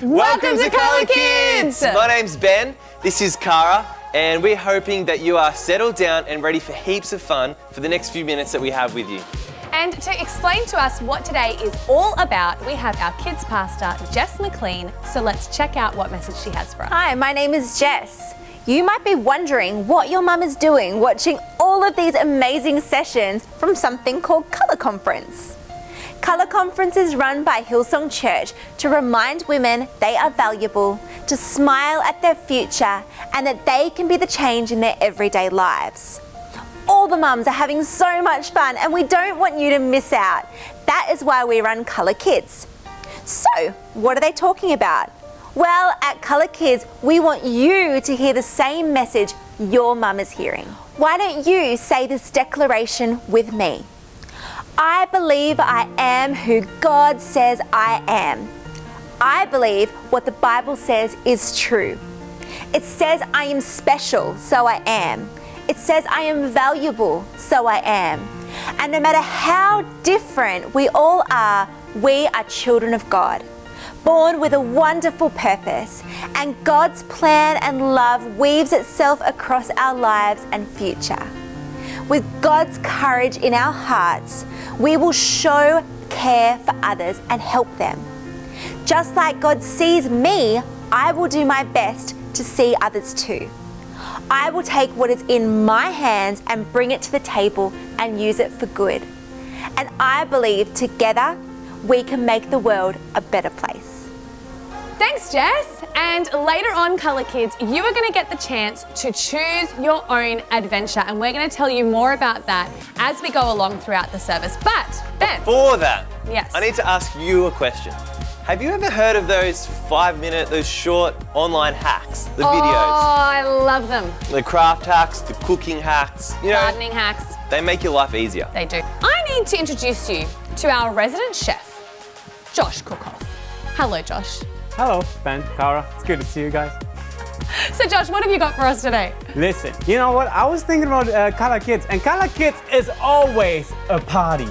Welcome to Colour Kids! My name's Ben, this is Cara, and we're hoping that you are settled down and ready for heaps of fun for the next few minutes that we have with you. And to explain to us what today is all about, we have our kids pastor, Jess McLean. So let's check out what message she has for us. Hi, my name is Jess. You might be wondering what your mum is doing watching all of these amazing sessions from something called Colour Conference. Colour Conference is run by Hillsong Church to remind women they are valuable, to smile at their future, and that they can be the change in their everyday lives. All the mums are having so much fun and we don't want you to miss out. That is why we run Colour Kids. So, what are they talking about? Well, at Colour Kids, we want you to hear the same message your mum is hearing. Why don't you say this declaration with me? I believe I am who God says I am. I believe what the Bible says is true. It says I am special, so I am. It says I am valuable, so I am. And no matter how different we all are, we are children of God, born with a wonderful purpose, and God's plan and love weaves itself across our lives and future. With God's courage in our hearts, we will show care for others and help them. Just like God sees me, I will do my best to see others too. I will take what is in my hands and bring it to the table and use it for good. And I believe together we can make the world a better place. Thanks, Jess. And later on, Colour Kids, you are going to get the chance to choose your own adventure, and we're going to tell you more about that as we go along throughout the service. But, Ben. Before that, yes, I need to ask you a question. Have you ever heard of those 5-minute, those short online hacks, the videos? Oh, I love them. The craft hacks, the cooking hacks, Gardening hacks. They make your life easier. They do. I need to introduce you to our resident chef, Josh Cookhoff. Hello, Josh. Hello, Ben, Cara. It's good to see you guys. So, Josh, what have you got for us today? Listen, you know what? I was thinking about Colour Kids, and Colour Kids is always a party.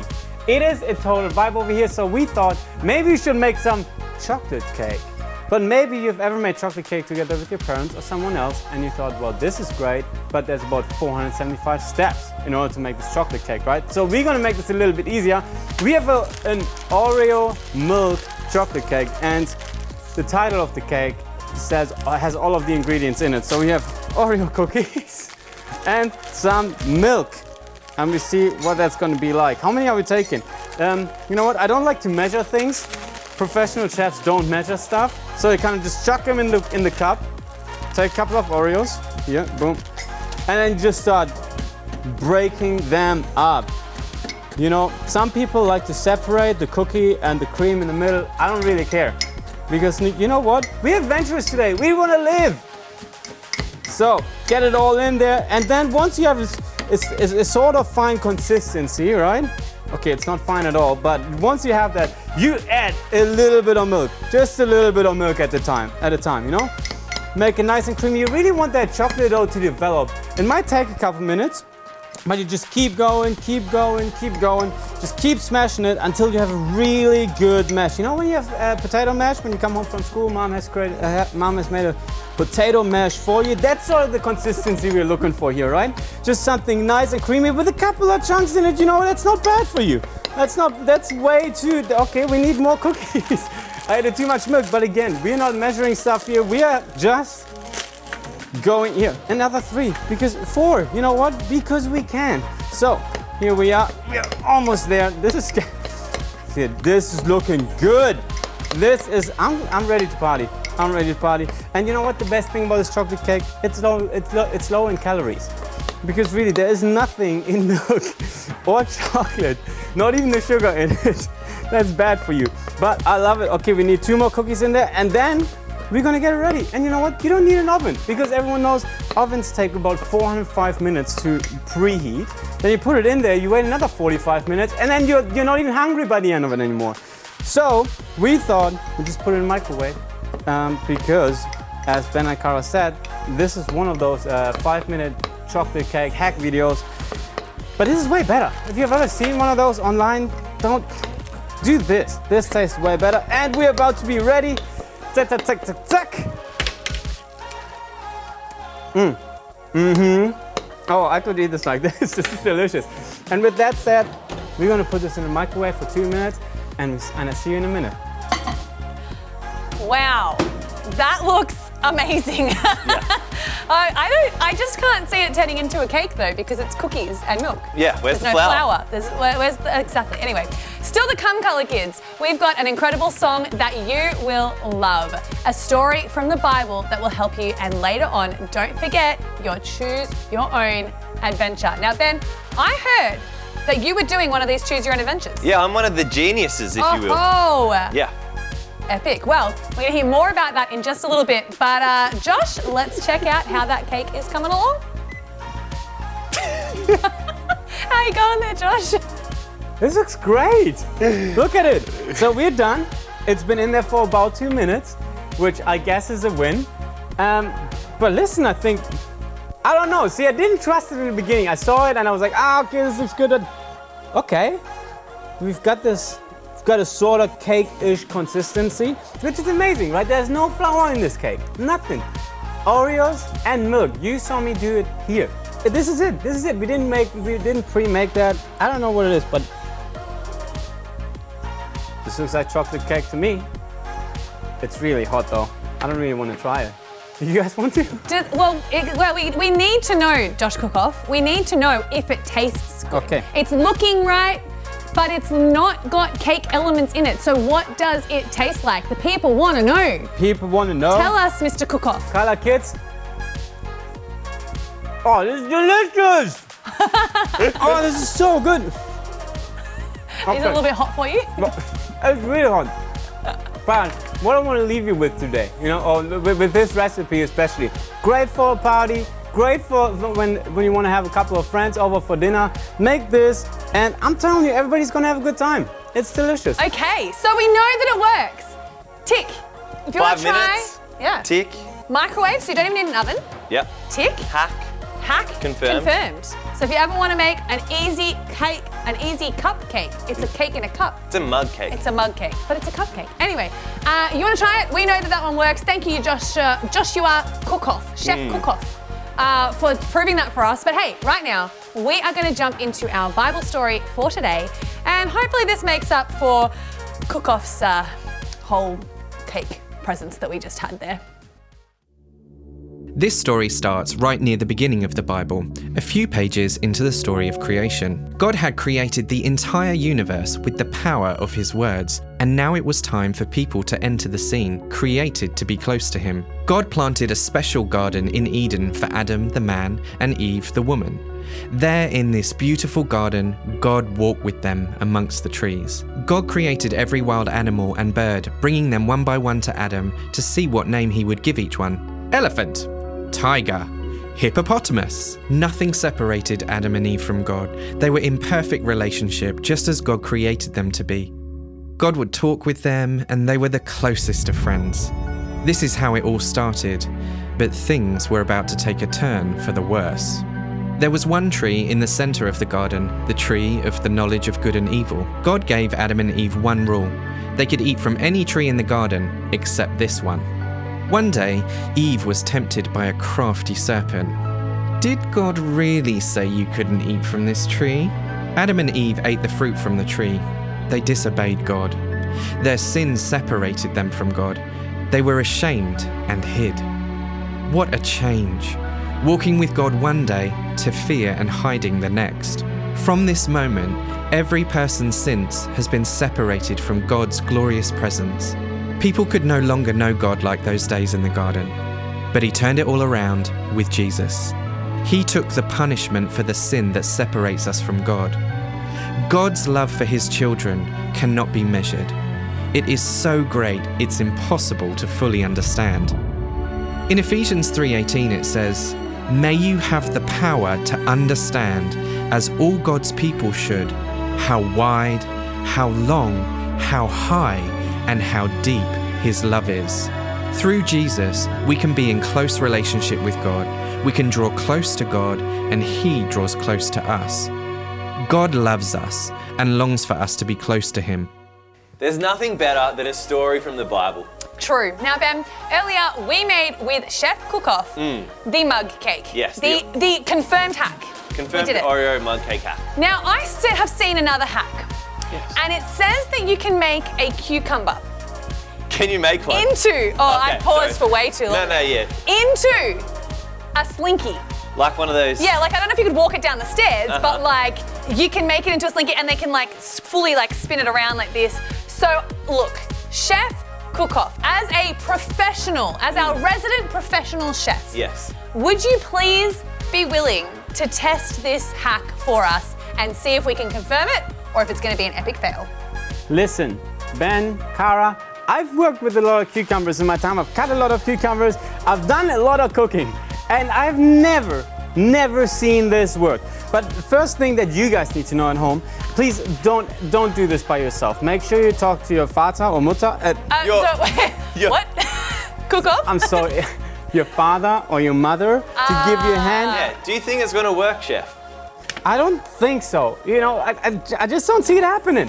It is a total vibe over here, so we thought maybe you should make some chocolate cake. But maybe you've ever made chocolate cake together with your parents or someone else, and you thought, well, this is great, but there's about 475 steps in order to make this chocolate cake, right? So we're gonna make this a little bit easier. We have an Oreo milk chocolate cake, and the title of the cake has all of the ingredients in it. So we have Oreo cookies and some milk. And we see what that's going to be like. How many are we taking? You know what? I don't like to measure things. Professional chefs don't measure stuff. So you kind of just chuck them in the cup. Take a couple of Oreos. Yeah, boom. And then just start breaking them up. You know, some people like to separate the cookie and the cream in the middle. I don't really care. Because you know what? We're adventurous today. We want to live. So get it all in there. And then once you have a sort of fine consistency, right? Okay, it's not fine at all. But once you have that, you add a little bit of milk. Just a little bit of milk at a time, you know? Make it nice and creamy. You really want that chocolate dough to develop. It might take a couple minutes. But you just keep going, keep going, keep going. Just keep smashing it until you have a really good mash. You know when you have potato mash, when you come home from school, mom has made a potato mash for you. That's sort of the consistency we're looking for here, right? Just something nice and creamy with a couple of chunks in it. You know, that's not bad for you. That's way too, okay, we need more cookies. I added too much milk, but again, we're not measuring stuff here. We are just going here, another 3, because 4, you know what? Because we can. So here we are almost there. This is looking good. I'm ready to party. I'm ready to party. And you know what the best thing about this chocolate cake? It's low in calories. Because really there is nothing in milk or chocolate, not even the sugar in it. That's bad for you. But I love it. Okay, we need 2 more cookies in there, and then we're gonna get it ready. And you know what? You don't need an oven, because everyone knows ovens take about 405 minutes to preheat. Then you put it in there, you wait another 45 minutes, and then you're not even hungry by the end of it anymore. So we thought we'd just put it in the microwave, because as Ben and Cara said, this is one of those 5-minute chocolate cake hack videos. But this is way better. If you've ever seen one of those online, don't do this. This tastes way better. And we're about to be ready zack, zack, zack, zack, zack. Oh, I could eat this like this. This is delicious. And with that said, we're gonna put this in the microwave for 2 minutes, and I see you in a minute. Wow, that looks amazing. I just can't see it turning into a cake though, because it's cookies and milk. Yeah, where's There's the no flour? Where's the, exactly. Anyway, still to come, Colour Kids. We've got an incredible song that you will love. A story from the Bible that will help you. And later on, don't forget your Choose Your Own Adventure. Now, Ben, I heard that you were doing one of these Choose Your Own Adventures. Yeah, I'm one of the geniuses, if you will. Oh, Yeah. epic. Well, we're going to hear more about that in just a little bit. But Josh, let's check out how that cake is coming along. How you going there, Josh? This looks great. Look at it. So we're done. It's been in there for about 2 minutes, which I guess is a win. But listen, I don't know. See, I didn't trust it in the beginning. I saw it and I was like, okay, this looks good. Okay, we've got this. It's got a sort of cake-ish consistency, which is amazing, right? There's no flour in this cake, nothing. Oreos and milk. You saw me do it here. This is it. This is it. We didn't pre-make that. I don't know what it is, but this looks like chocolate cake to me. It's really hot though. I don't really want to try it. Do you guys want to? We need to know, Josh Cookoff. We need to know if it tastes good. Okay. It's looking right, but it's not got cake elements in it. So what does it taste like? The people want to know. People want to know. Tell us, Mr. Cookoff. Colour Kids. Oh, this is delicious. Oh, this is so good. Is it a little bit hot for you? It's really hot. But what I want to leave you with today, with this recipe especially, great for a party, great for when you want to have a couple of friends over for dinner. Make this, and I'm telling you, everybody's gonna have a good time. It's delicious. Okay, so we know that it works. Tick. If you want to 5 try, minutes. yeah. Tick. Microwave, so you don't even need an oven. Yep. Tick. Hack. Confirmed. So if you ever want to make an easy cake, an easy cupcake, it's a cake in a cup. It's a mug cake. It's a mug cake, but it's a cupcake. Anyway, you want to try it? We know that one works. Thank you, Joshua Cookoff, Chef Cookoff, for proving that for us. But hey, right now, we are going to jump into our Bible story for today. And hopefully this makes up for Cookoff's whole cake presents that we just had there. This story starts right near the beginning of the Bible, a few pages into the story of creation. God had created the entire universe with the power of his words, and now it was time for people to enter the scene, created to be close to him. God planted a special garden in Eden for Adam, the man, and Eve, the woman. There in this beautiful garden, God walked with them amongst the trees. God created every wild animal and bird, bringing them one by one to Adam to see what name he would give each one. Elephant. Tiger, hippopotamus. Nothing separated Adam and Eve from God. They were in perfect relationship, just as God created them to be. God would talk with them, and they were the closest of friends. This is how it all started, but things were about to take a turn for the worse. There was one tree in the center of the garden, the tree of the knowledge of good and evil. God gave Adam and Eve one rule. They could eat from any tree in the garden, except this one. One day, Eve was tempted by a crafty serpent. Did God really say you couldn't eat from this tree? Adam and Eve ate the fruit from the tree. They disobeyed God. Their sin separated them from God. They were ashamed and hid. What a change. Walking with God one day to fear and hiding the next. From this moment, every person since has been separated from God's glorious presence. People could no longer know God like those days in the garden, but he turned it all around with Jesus. He took the punishment for the sin that separates us from God. God's love for his children cannot be measured. It is so great, it's impossible to fully understand. In Ephesians 3:18 it says, "May you have the power to understand, as all God's people should, how wide, how long, how high, and how deep his love is." Through Jesus, we can be in close relationship with God. We can draw close to God, and he draws close to us. God loves us and longs for us to be close to him. There's nothing better than a story from the Bible. True. Now, Ben, earlier we made with Chef Cookoff the mug cake. Yes, The confirmed hack. Confirmed We did it. Oreo mug cake hack. Now, I have seen another hack. Yes. And it says that you can make a cucumber Can you make one? into, I paused for way too long. No, yeah. Into a slinky. Like one of those. Yeah, like I don't know if you could walk it down the stairs, but like you can make it into a slinky and they can like fully like spin it around like this. So look, Chef Cookoff, as a professional, as our resident professional chef, Yes. would you please be willing to test this hack for us and see if we can confirm it or if it's going to be an epic fail? Listen, Ben, Cara, I've worked with a lot of cucumbers in my time. I've cut a lot of cucumbers. I've done a lot of cooking. And I've never seen this work. But first thing that you guys need to know at home, please don't do this by yourself. Make sure you talk to your Vater or Mutter. What? Cookoff? I'm sorry, your father or your mother to give you a hand. Yeah. Do you think it's going to work, Chef? I don't think so. You know, I just don't see it happening.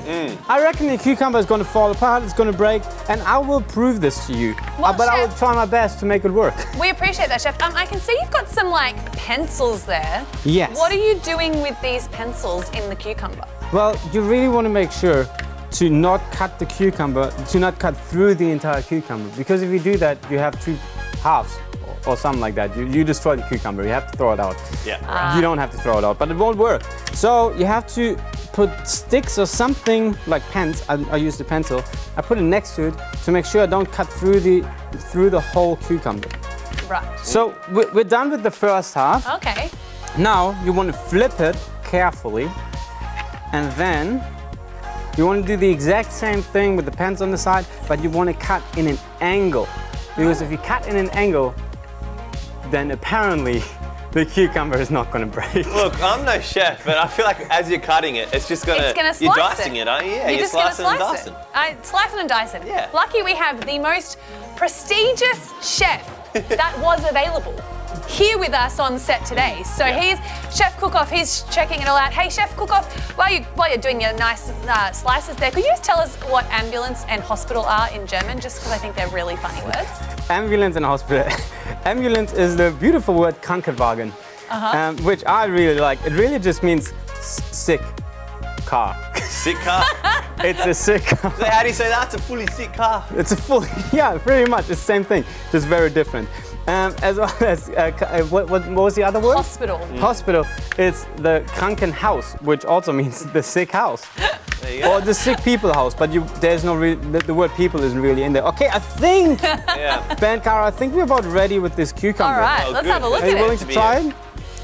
I reckon the cucumber is going to fall apart, it's going to break, and I will prove this to you. Well, but I will Chef, try my best to make it work. we appreciate that, Chef. I can see you've got some like pencils there. Yes. What are you doing with these pencils in the cucumber? Well, you really want to make sure to not cut the cucumber, to not cut through the entire cucumber, because if you do that, you have two halves or something like that. You destroy the cucumber, you have to throw it out. Yeah. You don't have to throw it out, but it won't work. So you have to put sticks or something like pens. I use the pencil. I put it next to it to make sure I don't cut through the whole cucumber. Right. So we're done with the first half. Okay. Now you want to flip it carefully, and then you want to do the exact same thing with the pens on the side, but you want to cut in an angle. Because if you cut in an angle, then apparently the cucumber is not going to break. Look, I'm no chef, but I feel like as you're cutting it, it's just going to... It's going to slice You're dicing it, aren't you? Yeah, You're just going to slicing and slice dicing. Slicing and dicing. Yeah. Lucky we have the most prestigious chef that was available here with us on set today. So he's Chef Cookoff. He's checking it all out. Hey, Chef Cookoff, while you're doing your nice slices there, could you just tell us what ambulance and hospital are in German? Just because I think they're really funny words. Ambulance and hospital. Ambulance is the beautiful word Krankenwagen, which I really like. It really just means sick car. Sick car? It's a sick car. So how do you say that? It's a fully sick car. It's a full, yeah, pretty much. It's the same thing, just very different. As well as, what was the other word? Hospital. Hospital. It's the Krankenhaus, which also means the sick house. There you go. Or the sick people house, but there's no the word people isn't really in there. Okay, I think, Yeah. Ben, Cara, I think we're about ready with this cucumber. All right, Oh, let's good. have a look Are you at willing it. to try it?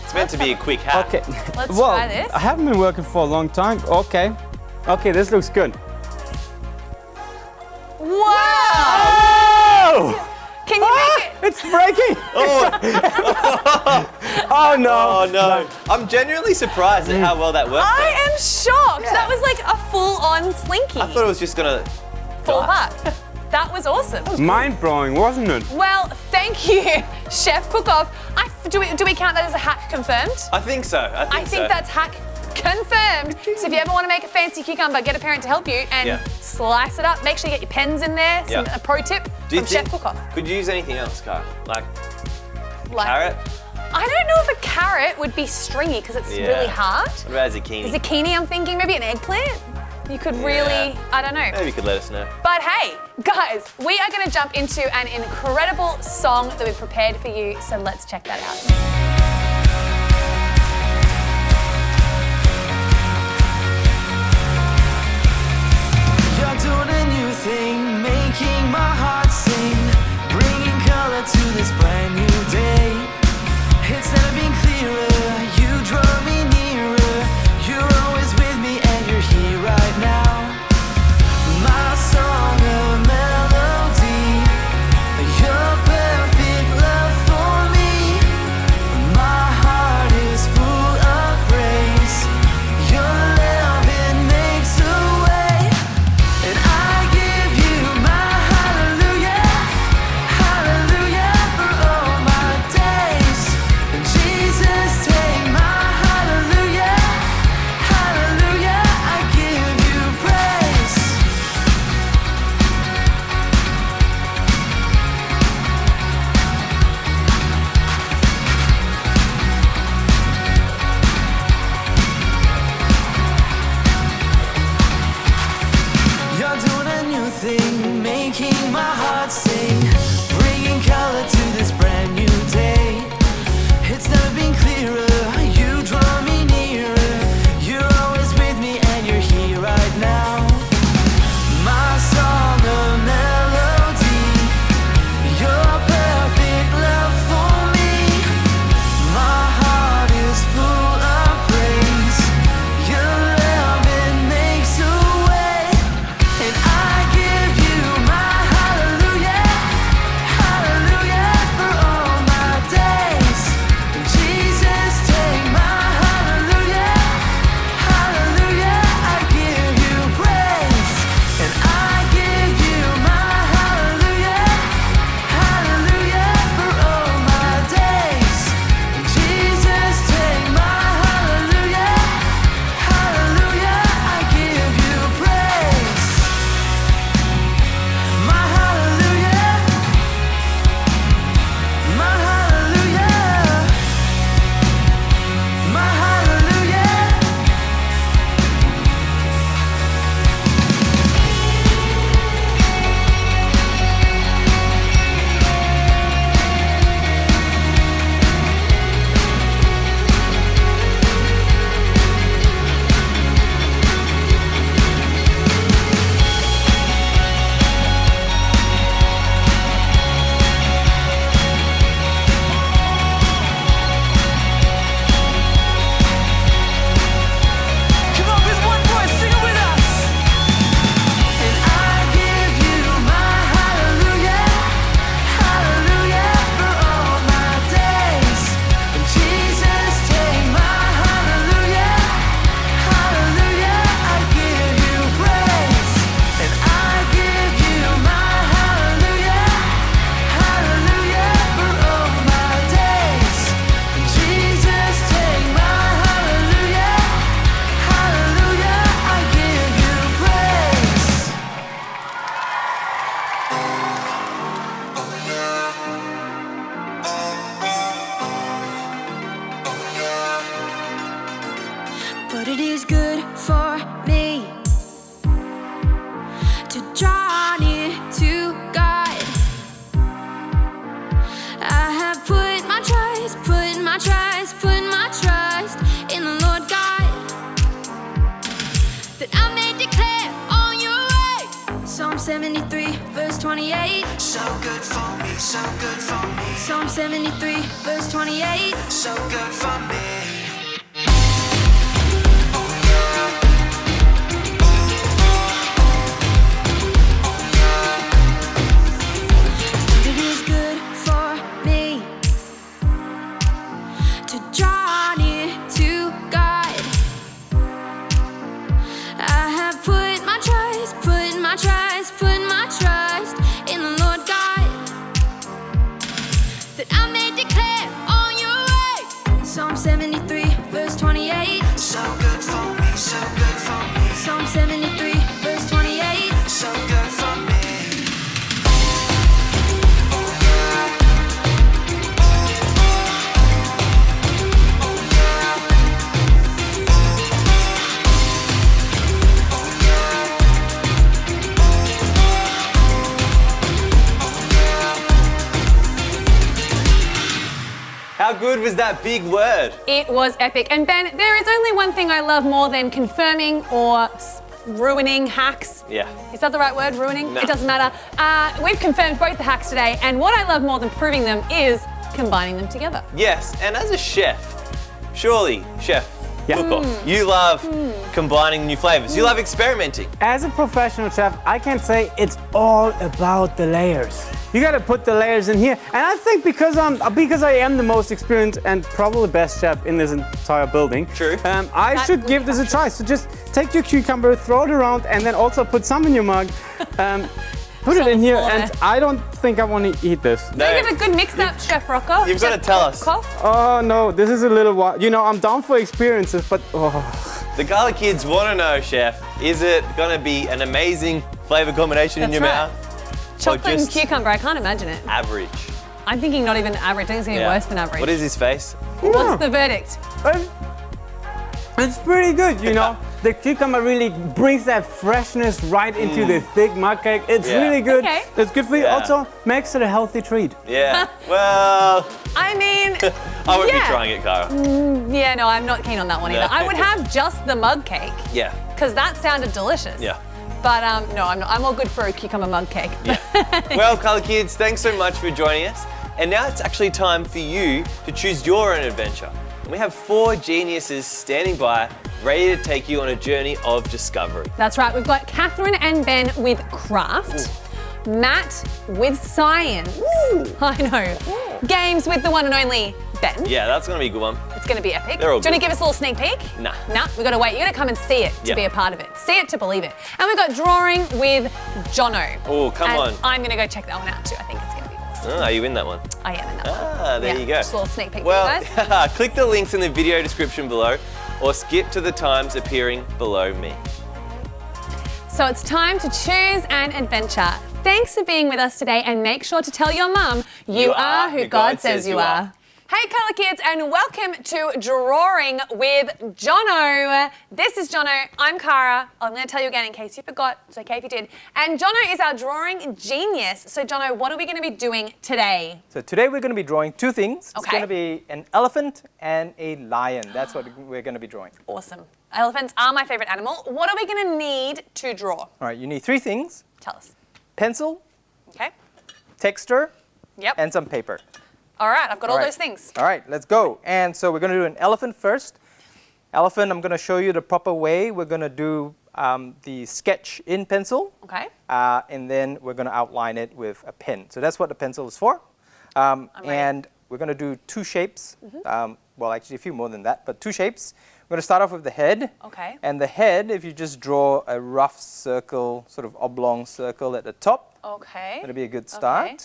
It's meant to be a quick hack. Okay. Let's well, try this. I haven't been working for a long time. Okay. Okay, this looks good. Wow! Oh! Can you make it? It's breaking! Oh no! Oh no. I'm genuinely surprised at how well that worked. I am shocked. That was like a full-on slinky. I thought it was just going to Fall apart. That was awesome. Mind-blowing, wasn't it? Well, thank you, Chef Cookoff. Do we count that as a hack confirmed? I think so. I think that's hack confirmed. So if you ever want to make a fancy cucumber, get a parent to help you and slice it up. Make sure you get your pens in there. A pro tip from Chef Cookoff. Could you use anything else, Cara? Like Like, carrot? I don't know if a carrot would be stringy because it's really hard. What about zucchini? Zucchini, I'm thinking maybe an eggplant. You could really, I don't know. Maybe you could let us know. But hey, guys, we are going to jump into an incredible song that we've prepared for you. So let's check that out. Doing a new thing, making my heart sing, bringing color to this brand new day. It's never been clearer, you draw me nearer, you're always with me and you're here right now. My song, a melody, your perfect love for me, 73, verse 28. So good for me, so good for me. Psalm 73, verse 28. So good for me. It is good for me to draw near to God. I have put my trust in the Lord God, that I may declare all your words. Psalm 73, verse 28. So good for me, so good for me. Psalm 73, verse 28. So good for me. How good was that big word? It was epic. And Ben, there is only one thing I love more than confirming or ruining hacks. Yeah. Is that the right word, ruining? No. It doesn't matter. We've confirmed both the hacks today, and what I love more than proving them is combining them together. Yes, and as a chef, surely, chef, Yeah. cook-off, you love combining new flavors. You love experimenting. As a professional chef, I can say it's all about the layers. You gotta put the layers in here. And I think because I am the most experienced and probably best chef in this entire building, True. I That should would give be this a try. So just take your cucumber, throw it around, and then also put some in your mug. Put it in here, floor and there. I don't think I want to eat this. No. You give a good mix up, Chef Rocco. You've gotta Chef tell us. Koff. Oh no, this is a little while. You know, I'm down for experiences, but The Gala kids want to know, chef, is it going to be an amazing flavor combination in That's your right. mouth? Chocolate Or and just cucumber, I can't imagine it. average? I'm thinking not even average, I think it's gonna be worse than average. What is his face? What's the verdict? It's pretty good, you know. The cucumber really brings that freshness right into the thick mug cake. It's Yeah. really good. Okay. It's good for you. Yeah. Also makes it a healthy treat. Yeah. Well, I mean, I won't be Yeah. trying it, Cara. yeah, no, I'm not keen on that one either. No. I would have just the mug cake, Yeah. because that sounded delicious. Yeah. But no, I'm not. I'm all good for a cucumber mug cake. Yeah. Well, Colour Kids, thanks so much for joining us. And now it's actually time for you to choose your own adventure. And we have 4 geniuses standing by, ready to take you on a journey of discovery. That's right. We've got Kathryn and Ben with craft, Matt with science. I know. Games with the one and only Ben. Yeah, that's going to be a good one. It's going to be epic. They're all Do you want good. to give us a little sneak peek? Nah. Nah, we got to wait. You got to come and see it to Yeah. be a part of it. See it to believe it. And we've got drawing with Jono. Oh, come And on. I'm going to go check that one out too. I think it's going to be awesome. Oh, are you in that one? I am in that one. Ah, there Yeah, you go. just a little sneak peek Well, for you guys. click the links in the video description below or skip to the times appearing below me. So it's time to choose an adventure. Thanks for being with us today, and make sure to tell your mum you are who God says you are. Hey Colour Kids, and welcome to Drawing with Jono. This is Jono, I'm Cara. I'm going to tell you again in case you forgot, it's okay if you did. And Jono is our drawing genius. So Jono, what are we going to be doing today? So today we're going to be drawing 2 things. It's Okay. going to be an elephant and a lion. That's what we're going to be drawing. Awesome. Elephants are my favorite animal. What are we going to need to draw? All right, you need 3 things: Tell us. pencil, Okay? texture, Yep. and some paper. All right, I've got all right. those things. All right, let's go. And so we're going to do an elephant first. Elephant, I'm going to show you the proper way. We're going to do the sketch in pencil. Okay. And then we're going to outline it with a pen. So that's what the pencil is for. ready. And we're going to do 2 shapes. Well, actually a few more than that, but 2 shapes. We're going to start off with the head. Okay. And the head, if you just draw a rough circle, sort of oblong circle at the top, Okay. that'll be a good start. Okay.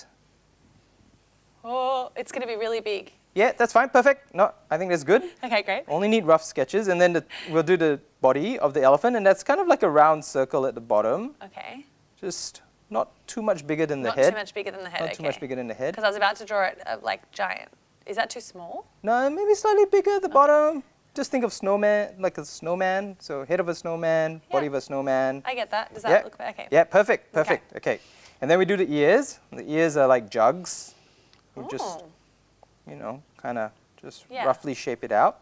Oh, it's going to be really big. Yeah, that's fine. Perfect. No, I think that's good. Okay, great. Only need rough sketches. And then we'll do the body of the elephant. And that's kind of like a round circle at the bottom. Okay. Just not too much bigger than the Not head. too much bigger than the head. Not too much bigger than the head. Because I was about to draw it like giant. Is that too small? No, maybe slightly bigger at the bottom. Just think of snowman, like a snowman. So head of a snowman, body Yeah. of a snowman. I get that. Does that Yeah. look okay? Yeah, perfect, perfect. Okay. And then we do the ears. The ears are like jugs. We just, Oh. you know, kind of just Yeah. roughly shape it out.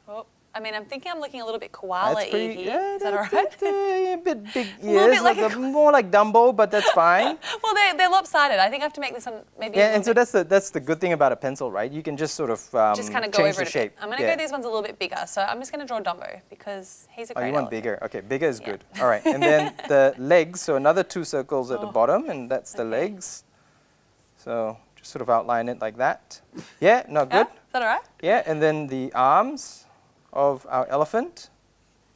Oh, I mean, I'm thinking I'm looking a little bit koala-y That's pretty. here. Yeah, Is that all that's right? a bit big little ears, bit like more like Dumbo, but that's fine. Well, they're lopsided. I think I have to make this one maybe. Yeah, and so that's the good thing about a pencil, right? You can just sort of just kind of go change over the it a shape. bit. I'm going to go these ones a little bit bigger. So I'm just going to draw Dumbo because he's a Oh, great you want elephant. bigger? Okay, bigger is Yeah. good. All right, and then the legs. So another 2 circles at the bottom, and that's the legs. So just sort of outline it like that. Yeah, no, good. Is that all right? Yeah, and then the arms of our elephant.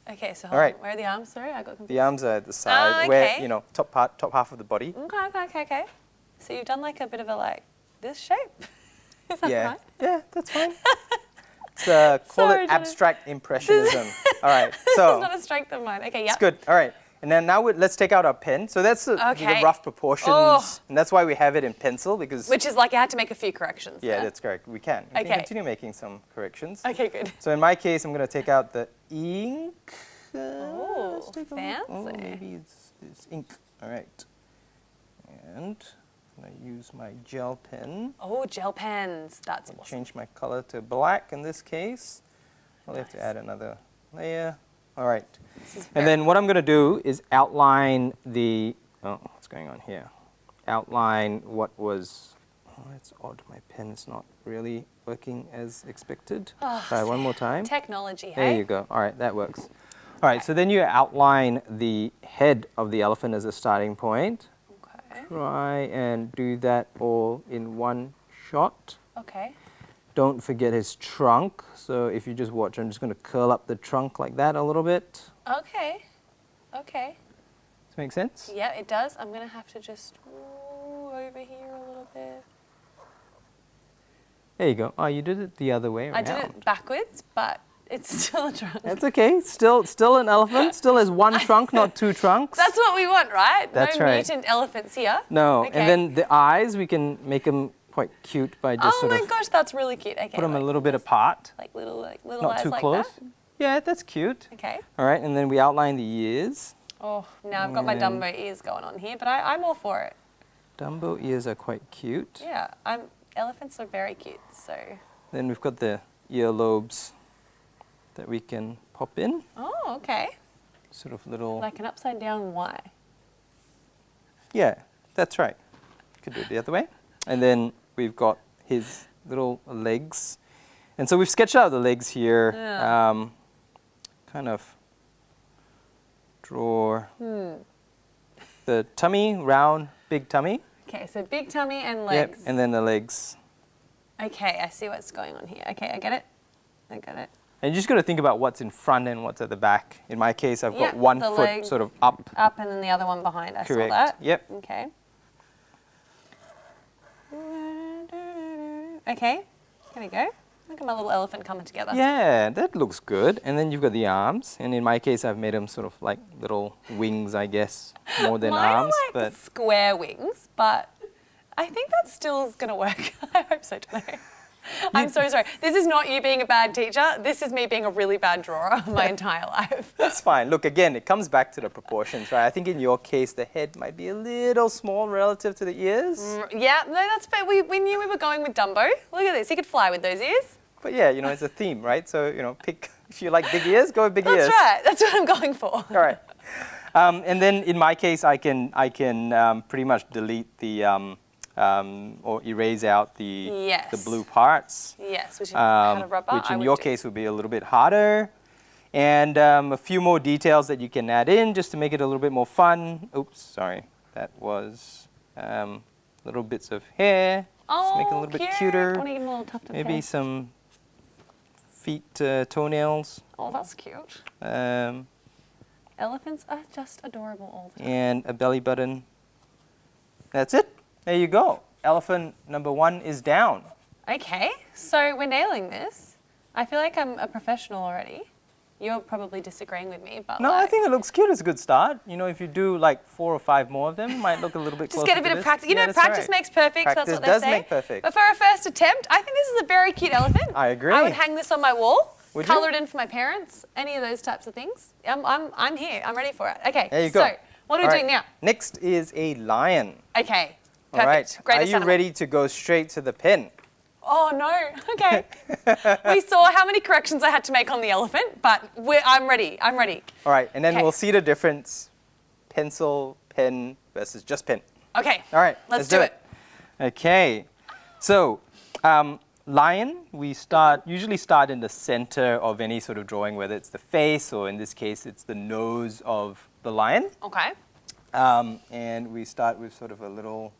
Okay, so All right. where are the arms? Sorry, I got confused. The arms are at the side, okay. where, you know, top half of the body. Okay. So you've done like a bit of a like this shape. Is that Yeah, right? yeah, that's fine. It's, call Sorry, it Jono. abstract impressionism. All right, It's so not a strength of mine. Okay, yeah. it's good. All right, and then now let's take out our pen. So that's the Okay. rough proportions, Oh. and that's why we have it in pencil, because Which is like I had to make a few corrections. yeah, there. that's correct. We can Okay. continue making some corrections. Okay, good. So in my case, I'm going to take out the ink. Oh, Let's take a look. Oh, fancy. maybe it's ink. All right, and I'm going to use my gel pen. Oh, gel pens. That's awesome. Change my color to black in this case. I'll have to add another layer. All right. And then what I'm going to do is outline the, what's going on here? Outline what was, that's odd. My pen is not really working as expected. Try one more time. Technology, hey? There you go. All right, that works. All right, so then you outline the head of the elephant as a starting point. Okay. Try and do that all in one shot. Okay. Don't forget his trunk. So if you just watch, I'm just going to curl up the trunk like that a little bit. Okay. Does that make sense? Yeah, it does. I'm going to have to just over here a little bit. There you go. Oh, you did it the other way around. I did it backwards, but it's still a trunk. That's okay. Still an elephant. Still has one trunk, not 2 trunks. That's what we want, right? That's no right. mutant elephants here. No. Okay. And then the eyes, we can make them quite cute by just Oh sort my of gosh, that's really cute. Okay. put them a like little bit this, apart. Like little Not eyes too like close. that. Yeah, that's cute. Okay. All right, and then we outline the ears. Oh, now I've got my And- Dumbo ears going on here, but I'm all for it. Dumbo ears are quite cute. Yeah, elephants are very cute, so. Then we've got the earlobes that we can pop in. Oh, okay. Sort of little. Like an upside down Y. Yeah, that's right. Could do it the other way. And then we've got his little legs. And so we've sketched out the legs here. Yeah. Kind of draw the tummy, round, big tummy. Okay, so big tummy and Yep, legs. and then the legs. Okay, I see what's going on here. Okay, I get it. And you just got to think about what's in front and what's at the back. In my case, I've got Yeah, one the foot leg sort of up. Up and then the other one behind. I Correct. saw that. Yep. Okay. Okay, here we go. Look at my little elephant coming together. Yeah, that looks good. And then you've got the arms. And in my case, I've made them sort of like little wings, I guess, more than Mine arms. are like But square wings, but I think that still is going to work. I hope so, Jono. I'm so sorry. This is not you being a bad teacher. This is me being a really bad drawer my entire life. that's fine. Look, again, it comes back to the proportions, right? I think in your case, the head might be a little small relative to the ears. Yeah, no, that's fair. We knew we were going with Dumbo. Look at this. He could fly with those ears. But yeah, you know, it's a theme, right? So, you know, pick, if you like big ears, go with big ears. That's right. That's what I'm going for. All right. And then in my case, I can pretty much delete the or erase out the Yes. blue parts, Yes, which is kind of rubber. which I in would your do. case would be a little bit harder. And a few more details that you can add in just to make it a little bit more fun. Oops, sorry, that was little bits of hair. Just make it a little bit cute. cuter. I want to give him a little tuft of Maybe hair. some feet, toenails. Oh, that's cute. Um, Elephants are just adorable all the time. and a belly button. That's it. There you go. Elephant number 1 is down. Okay, so we're nailing this. I feel like I'm a professional already. You're probably disagreeing with me, but No, like, I think it looks cute. It's a good start. You know, if you do like 4 or 5 more of them, it might look a little bit just closer get a to bit of this. practice. You Yeah, know, that's practice right. makes perfect. Practice that's what does they say. make perfect. But for a first attempt, I think this is a very cute elephant. I agree. I would hang this on my wall, Would you? color it in for my parents, any of those types of things. I'm here. I'm ready for it. Okay. There you go. So, what are we All doing now? right. Next is a lion. Okay. Perfect. All right. Greatest Are you animal. ready to go straight to the pen? Oh no, okay. We saw how many corrections I had to make on the elephant, but I'm ready. All right, and then Okay. we'll see the difference. Pencil, pen versus just pen. Okay. All right, Let's do it. Okay, so lion, we usually start in the center of any sort of drawing, whether it's the face or in this case it's the nose of the lion. Okay. And we start with sort of a little,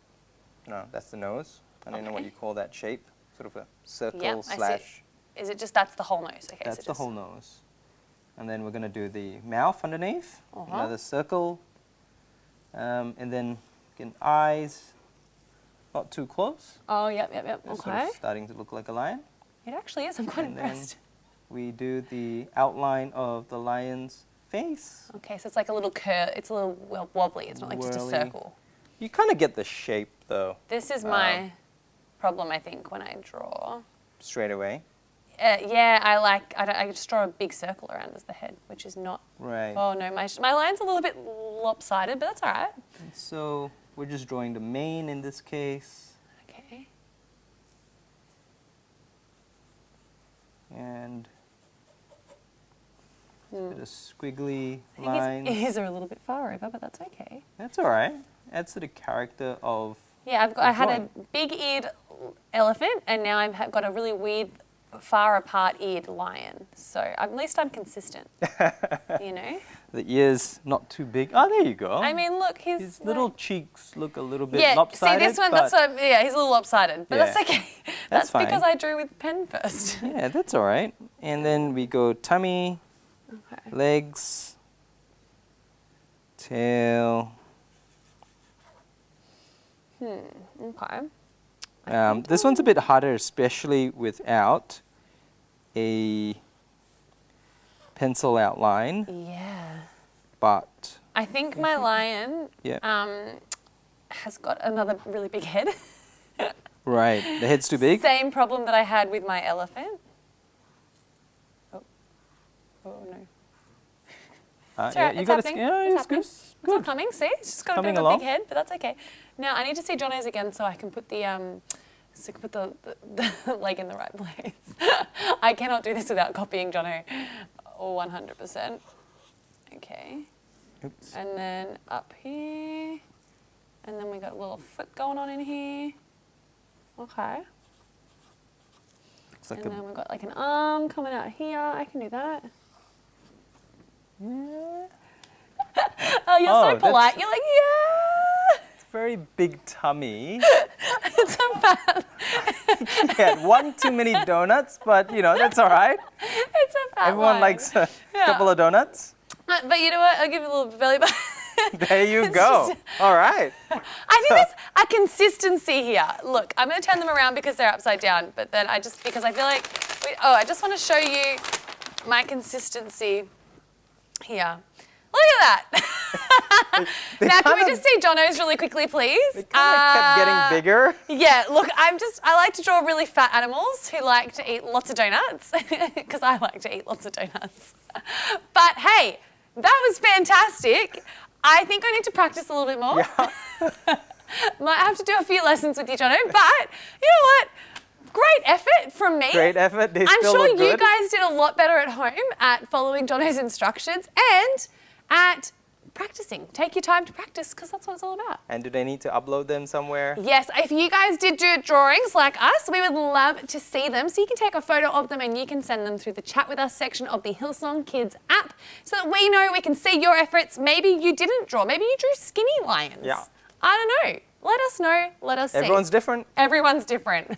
no, that's the nose. I don't know what you call that shape, sort of a circle Yeah, I see. slash. Is it just that's the whole nose? Okay. That's so the whole nose. And then we're going to do the mouth underneath, another circle, and then again eyes, not too close. Oh, yep. It's Okay. sort of starting to look like a lion. It actually is. I'm quite And then impressed. we do the outline of the lion's face. Okay, so it's like a little curve. It's a little wobbly. It's not like just a Whirly. circle. You kind of get the shape though, This is my problem, I think, when I draw. straight away. Yeah, I just draw a big circle around as the head, which is not. Right. Oh no, my line's a little bit lopsided, but that's all right. So we're just drawing the mane in this case. Okay. And bit of squiggly I think lines. his ears are a little bit far over, but that's okay. That's all right. Adds to the character of. Yeah, I had a drawing. big-eared elephant, and now I've got a really weird, far apart-eared lion. So at least I'm consistent. You know. The ears not too big. Oh, there you go. I mean, look, His little cheeks look a little bit yeah. lopsided. See this one? but He's a little lopsided, but that's Yeah. okay. That's fine. because I drew with pen first. Yeah, that's all right. And then we go tummy, Okay. legs, tail. Okay. This one's a bit harder, especially without a pencil outline, Yeah. but I think my lion yeah, has got another really big head. right. The head's too big. Same problem that I had with my elephant. Oh no. It's all right, you it's gotta happening. yeah, It's it's happening. good. It's all coming, see? It's just got a bit Coming of a along. big head, but that's okay. Now I need to see Jono's again so I can put the the leg in the right place. I cannot do this without copying Jono 100%. Okay. Oops. And then up here. And then we got a little foot going on in here. Okay. Looks like And then we've got like an arm coming out here. I can do that. yeah. Oh, you're Oh, so that's- polite. You're like, yeah. Very big tummy. It's a fat. He had one too many donuts, but you know, that's all right. It's a fat Everyone line. likes a couple of donuts. But you know what? I'll give you a little belly button. There you It's go. just- All right. I think there's a consistency here. Look, I'm going to turn them around because they're upside down, but then because I feel like, I just want to show you my consistency here. Look at that. Now, can we just see Jono's really quickly, please? It kind of kept getting bigger. Yeah, look, I like to draw really fat animals who like to eat lots of donuts, because I like to eat lots of donuts. But hey, that was fantastic. I think I need to practice a little bit more. Yeah. Might have to do a few lessons with you, Jono, but you know what? Great effort from me. Great effort. They I'm still sure look you good. guys did a lot better at home at following Jono's instructions and at practicing. Take your time to practice because that's what it's all about. And do they need to upload them somewhere? Yes, if you guys did do drawings like us, we would love to see them. So you can take a photo of them and you can send them through the chat with us section of the Hillsong Kids app so that we know we can see your efforts. Maybe you didn't draw. Maybe you drew skinny lions. Yeah. I don't know. Let us know. Let us see. Everyone's different. Everyone's different.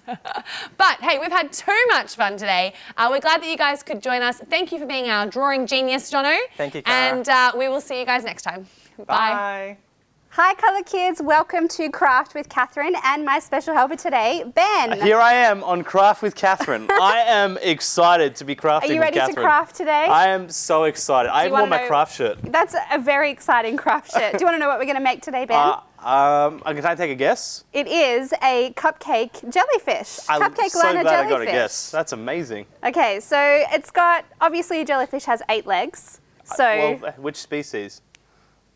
But hey, we've had too much fun today. We're glad that you guys could join us. Thank you for being our drawing genius, Jono. Thank you, Cara. And we will see you guys next time. Bye. Bye. Hi, Colour Kids. Welcome to Craft with Kathryn and my special helper today, Ben. Here I am on Craft with Kathryn. I am excited to be crafting Are you with ready Kathryn. to craft today? I am so excited. I even wanna wore my know- craft shirt. That's a very exciting craft shirt. Do you want to know what we're going to make today, Ben? Can I take a guess? It is a cupcake jellyfish. I'm Cupcake so liner glad I jellyfish. got a guess. That's amazing. Okay, so it's got, obviously a jellyfish has 8 legs. So Well, which species?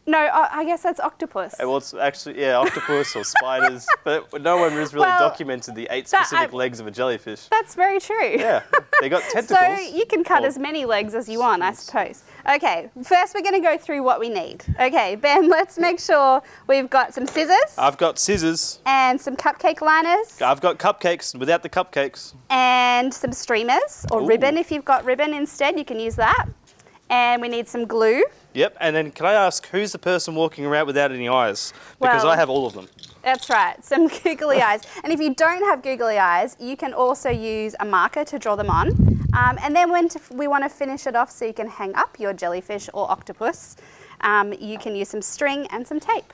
No, I guess that's octopus. Well, it's actually, yeah, octopus or spiders, but no one has really Well, documented the 8 specific legs of a jellyfish. That's very true. Yeah, they got tentacles. So you can cut Or- as many legs as you want, I suppose. Okay, first we're going to go through what we need. Okay, Ben, let's make sure we've got some scissors I've got scissors. and some cupcake liners I've got cupcakes without the cupcakes. and some streamers or Ooh. ribbon. If you've got ribbon instead, you can use that. And we need some glue. Yep, and then can I ask, who's the person walking around without any eyes? Because Well- I have all of them. That's right, some googly eyes. And if you don't have googly eyes, you can also use a marker to draw them on. And then when we want to finish it off so you can hang up your jellyfish or octopus, you can use some string and some tape.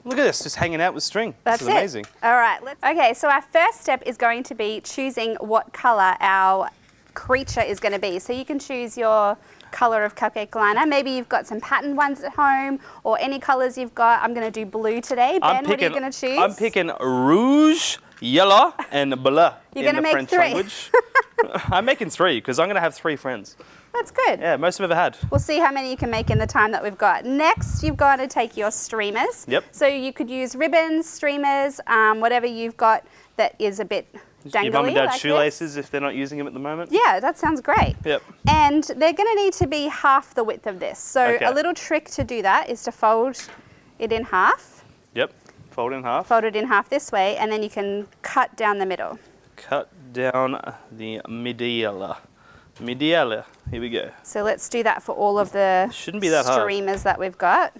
Look at this, just hanging out with string. That's this is amazing. it. All right. Okay, so our first step is going to be choosing what colour our creature is going to be. So you can choose your colour of cupcake liner. Maybe you've got some patterned ones at home or any colours you've got. I'm going to do blue today. Ben, what are you going to choose? I'm picking rouge, yellow, and bleu You're in gonna the make French 3. language. I'm making 3 because I'm going to have 3 friends. That's good. Yeah, most I've ever had. We'll see how many you can make in the time that we've got. Next, you've got to take your streamers. Yep. So you could use ribbons, streamers, whatever you've got that is a bit dangly. Your mum and dad's like shoelaces this. if they're not using them at the moment. Yeah, that sounds great. Yep. And they're going to need to be half the width of this. So Okay. a little trick to do that is to fold it in half. Yep. Fold in half. Fold it in half this way, and then you can cut down the middle. Cut down the mediala. Mediala. Here we go. So let's do that for all of the Shouldn't be that hard. streamers that we've got.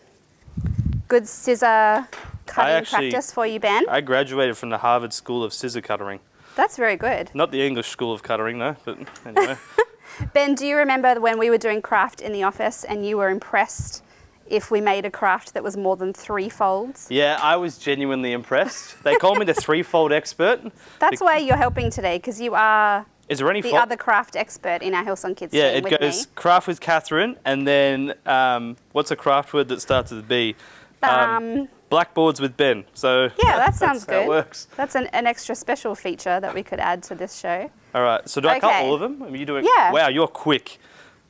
Good scissor cutting actually- practice for you, Ben. I graduated from the Harvard School of Scissor Cuttering. That's very good. Not the English School of Cuttering, though, but anyway. Ben, do you remember when we were doing craft in the office and you were impressed if we made a craft that was more than 3 folds? Yeah, I was genuinely impressed. They call me the 3-fold expert. That's why you're helping today, because you are Is there any the fold? other craft expert in our Hillsong Kids Yeah, team it with goes me. craft with Kathryn, and then what's a craft word that starts with a B? Blackboards with Ben. So Yeah, that sounds that's how it good. works. That's an extra special feature that we could add to this show. All right. So do I cut Okay. all of them? Are you doing? Yeah. Wow, you're quick.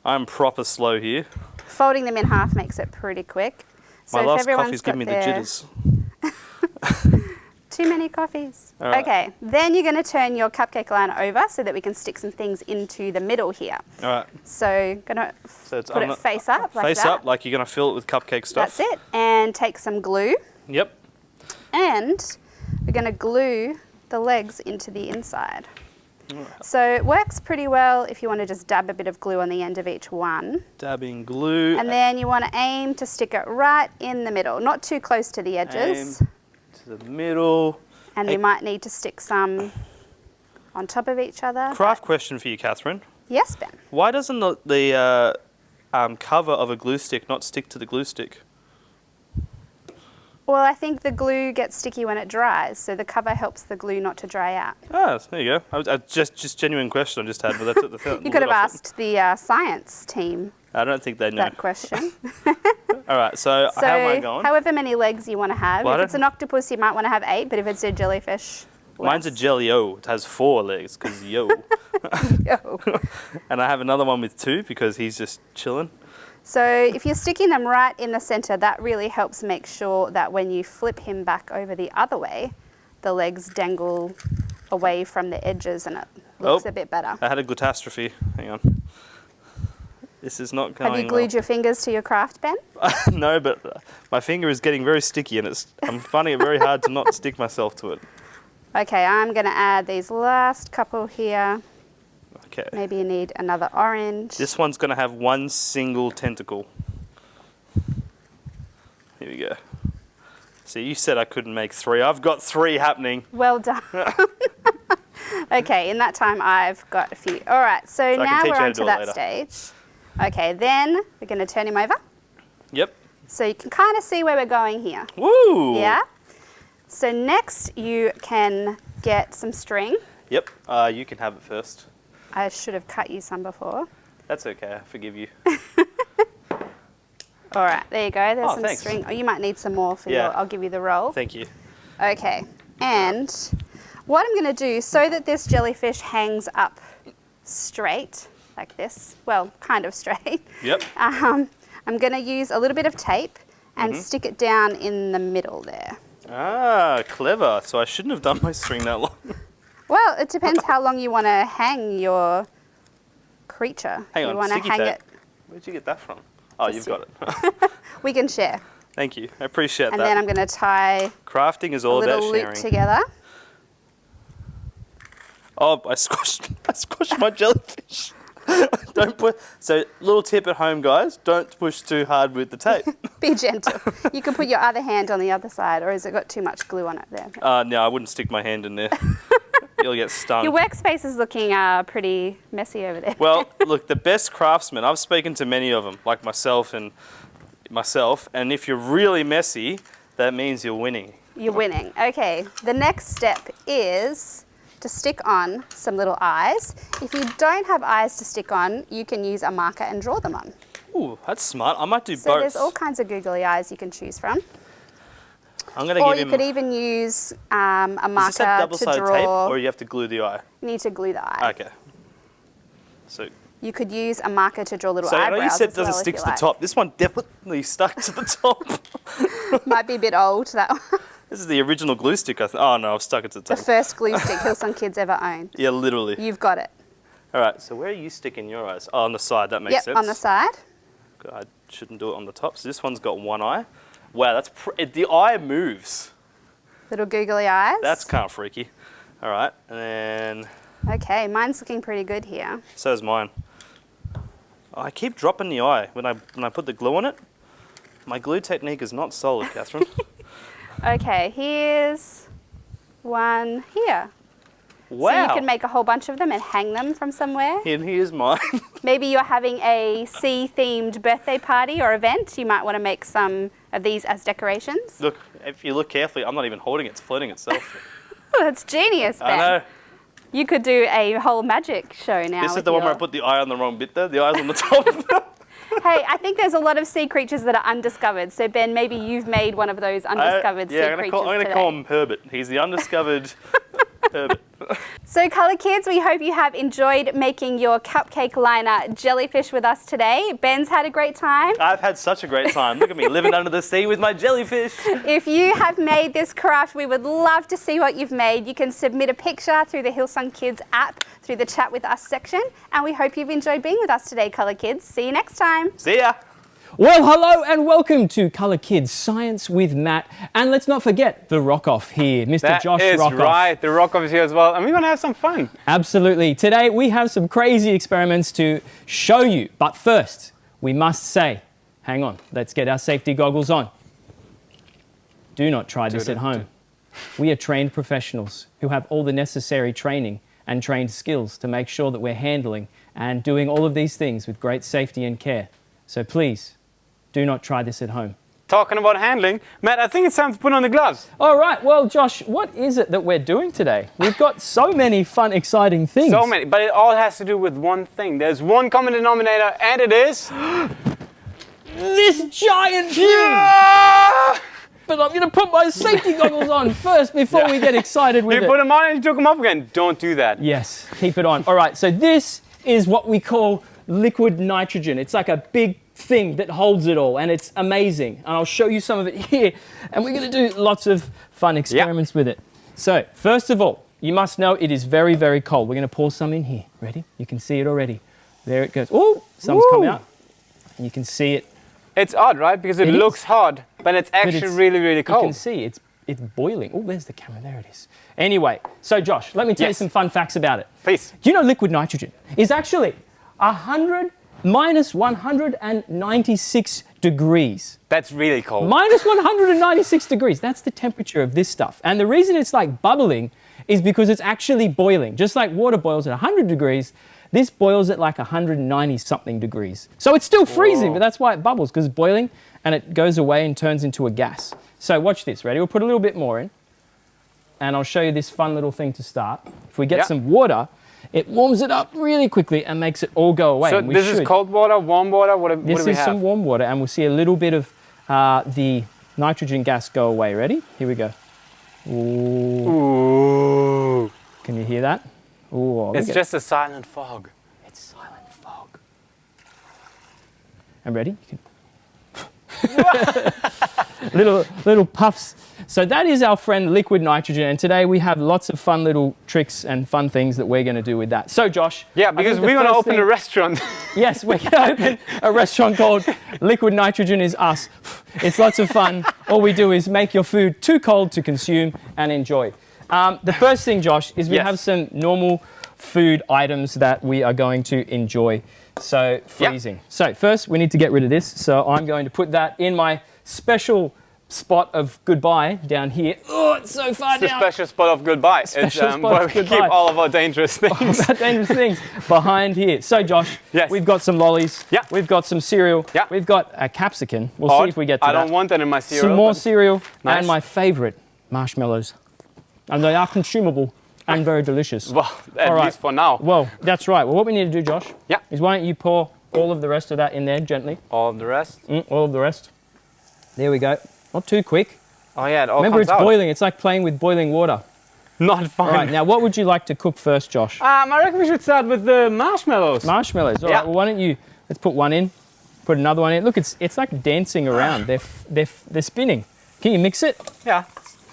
I'm proper slow here. Folding them in half makes it pretty quick. So My if last everyone's coffee's got giving me the their- jitters. Too many coffees. All right. Okay, then you're going to turn your cupcake liner over so that we can stick some things into the middle here. All right. So gonna So it's put on it the- face up like Face that. up, like you're gonna fill it with cupcake stuff. That's it. And take some glue, Yep. and we're going to glue the legs into the inside. So it works pretty well if you want to just dab a bit of glue on the end of each one. Dabbing glue. And then you want to aim to stick it right in the middle, not too close to the edges. Aim to the middle. And Hey. you might need to stick some on top of each other. Craft question for you, Kathryn. Yes, Ben. Why doesn't the cover of a glue stick not stick to the glue stick? Well, I think the glue gets sticky when it dries, so the cover helps the glue not to dry out. Ah, there you go. I just genuine question I just had, but that's what the You could have asked the science team I don't think they know. that question. All right, so how am I going? However many legs you want to have. Well, I If it's an octopus, you might want to have 8, but if it's a jellyfish, Mine's a less. jelly-o. It has 4 legs because yo. Yo. And I have another one with 2 because he's just chilling. So if you're sticking them right in the center, that really helps make sure that when you flip him back over the other way, the legs dangle away from the edges and it looks a bit better. I had a catastrophe. Hang on. This is not going Have you glued your fingers to your craft, Ben? No, but my finger is getting very sticky and I'm finding it very hard to not stick myself to it. Okay, I'm going to add these last couple here. Okay. Maybe you need another orange. This one's going to have one single tentacle. Here we go. See, you said I couldn't make 3. I've got 3 happening. Well done. Okay, in that time I've got a few. All right, so I can now teach we're you how on to to do it that later. stage. Okay, then we're going to turn him over. Yep. So you can kind of see where we're going here. Woo! Yeah? So next you can get some string. Yep. You can have it first. I should have cut you some before. That's okay. I forgive you. All right, there you go. There's Oh, some thanks. string. Oh, you might need some more for Yeah. your, I'll give you the roll. Thank you. Okay, and what I'm going to do so that this jellyfish hangs up straight like this, well, kind of straight, Yep. I'm going to use a little bit of tape and stick it down in the middle there. Ah, clever. So I shouldn't have done my string that long. Well, it depends how long you want to hang your creature. Hang you on, want to sticky hang tape. it. Where'd you get that from? Oh, Just you've got it. We can share. Thank you. I appreciate And that. then I'm going to tie Crafting is a all little about loop sharing. together. Oh, I squashed my jellyfish. Don't put. So, little tip at home, guys: don't push too hard with the tape. Be gentle. You can put your other hand on the other side, or has it got too much glue on it there? No, I wouldn't stick my hand in there. You'll get stung. Your workspace is looking pretty messy over there. Well, look, the best craftsmen. I've spoken to many of them, like myself, and if you're really messy, that means you're winning. You're winning. Okay, the next step is to stick on some little eyes. If you don't have eyes to stick on, you can use a marker and draw them on. Ooh, that's smart. I might do So both. there's all kinds of googly eyes you can choose from. I'm gonna Or give you him. could even use a Does this marker have to double-sided draw. tape, or you have to glue the eye? You need to glue the eye. Okay. So You could use a marker to draw little I know eyebrows. you said it as well doesn't if stick you to the like. top. This one definitely stuck to the top. Might be a bit old, that one. This is the original glue stick, I think. Oh no, I've stuck it to the The top. first glue stick Hillsong Kids ever owned. Yeah, literally. You've got it. All right, so where are you sticking your eyes? Oh, on the side, that makes Yep, sense. on the side. I shouldn't do it on the top. So this one's got one eye. Wow, that's the eye moves. Little googly eyes. That's kind of freaky. All right, and then Okay, mine's looking pretty good here. so is mine. Oh, I keep dropping the eye when I put the glue on it. My glue technique is not solid, Kathryn. Okay, here's one here. Wow. So you can make a whole bunch of them and hang them from somewhere. And here's mine. Maybe you're having a sea-themed birthday party or event. You might want to make some of these as decorations. Look, if you look carefully, I'm not even holding it. It's floating itself. Oh, that's genius, Ben. I know. You could do a whole magic show now. This is with the one where I your- put the eye on the wrong bit there. The eye's on the top. Hey, I think there's a lot of sea creatures that are undiscovered. So Ben, maybe you've made one of those undiscovered sea I'm creatures going to today. call him Herbert. He's the undiscovered Herbert. So Colour Kids, we hope you have enjoyed making your cupcake liner jellyfish with us today. Ben's had a great time. I've had such a great time. Look at me living under the sea with my jellyfish. If you have made this craft, we would love to see what you've made. You can submit a picture through the Hillsong Kids app through the Chat With Us section. And we hope you've enjoyed being with us today, Colour Kids. See you next time. See ya. Well, hello and welcome to Colour Kids Science with Matt. And let's not forget the Rock-Off here, Mr. That Josh is Rock-Off. right. The Rock-Off is here as well. And we're going to have some fun. Absolutely. Today we have some crazy experiments to show you. But first, we must say, hang on, let's get our safety goggles on. Do not try this at home. We are trained professionals who have all the necessary training and trained skills to make sure that we're handling and doing all of these things with great safety and care. So please, do not try this at home. Talking about handling, Matt, I think it's time to put on the gloves. All right, well, Josh, what is it that we're doing today? We've got so many fun, exciting things. So many, but it all has to do with one thing. There's one common denominator, and it is... This giant thing! But I'm going to put my safety goggles on first before we get excited with You it. put them on and you took them off again. Don't do that. Yes, keep it on. All right, so this is what we call liquid nitrogen. It's like a big thing that holds it all, and it's amazing. And I'll show you some of it here. And we're going to do lots of fun experiments with it. So, first of all, you must know it is very, very cold. We're going to pour some in here. Ready? You can see it already. There it goes. Oh, some's come out. And you can see it. It's odd, right? Because it It looks is. hot, but it's actually it's- really, really You cold. can see it's boiling. Oh, there's the camera. There it is. Anyway, so Josh, let me tell you Yes. some fun facts about it. Please. Do you know liquid nitrogen is actually minus 196 degrees? That's really cold. Minus 196 degrees. That's the temperature of this stuff. And the reason it's like bubbling is because it's actually boiling. Just like water boils at 100 degrees, this boils at like 190 something degrees. So it's still freezing, but that's why it bubbles, because it's boiling and it goes away and turns into a gas. So watch this. Ready? We'll put a little bit more in. And I'll show you this fun little thing to start. If we get some water, it warms it up really quickly and makes it all go away. So And we this is should. cold water, warm water, what do we This is have? some warm water, and we'll see a little bit of the nitrogen gas go away. Ready? Here we go. Ooh. Ooh. Can you hear that? Ooh, look It's at- just a silent fog. It's silent fog. And ready? You can... little puffs. So that is our friend liquid nitrogen, and today we have lots of fun little tricks and fun things that we're going to do with that. So Josh. Yeah, because we're going to open a restaurant. Yes, we're going to open a restaurant called Liquid Nitrogen is Us. It's lots of fun. All we do is make your food too cold to consume and enjoy. The first thing, Josh, is we have some normal food items that we are going to enjoy. So freezing. Yep. So first we need to get rid of this. So I'm going to put that in my special spot of goodbye down here. Oh, it's so far down. It's a special spot of goodbye. It's where we keep all of our dangerous things. All our dangerous things behind here. So Josh, we've got some lollies. Yeah. We've got some cereal. Yeah. We've got a capsicum. We'll see if we get to that. I don't want that in my cereal. Some more cereal and my favorite, marshmallows. And they are consumable and very delicious. Well, at least for now. Well, that's right. Well, what we need to do, Josh, is why don't you pour all of the rest of that in there gently. All of the rest? All of the rest. There we go. Not too quick. Oh yeah, it all Remember, comes it's boiling. It's like playing with boiling water. Not fun. All right, now what would you like to cook first, Josh? I reckon we should start with the marshmallows. Marshmallows. All right, well, why don't you, let's put one in, put another one in. Look, it's like dancing around. They're spinning. Can you mix it? Yeah.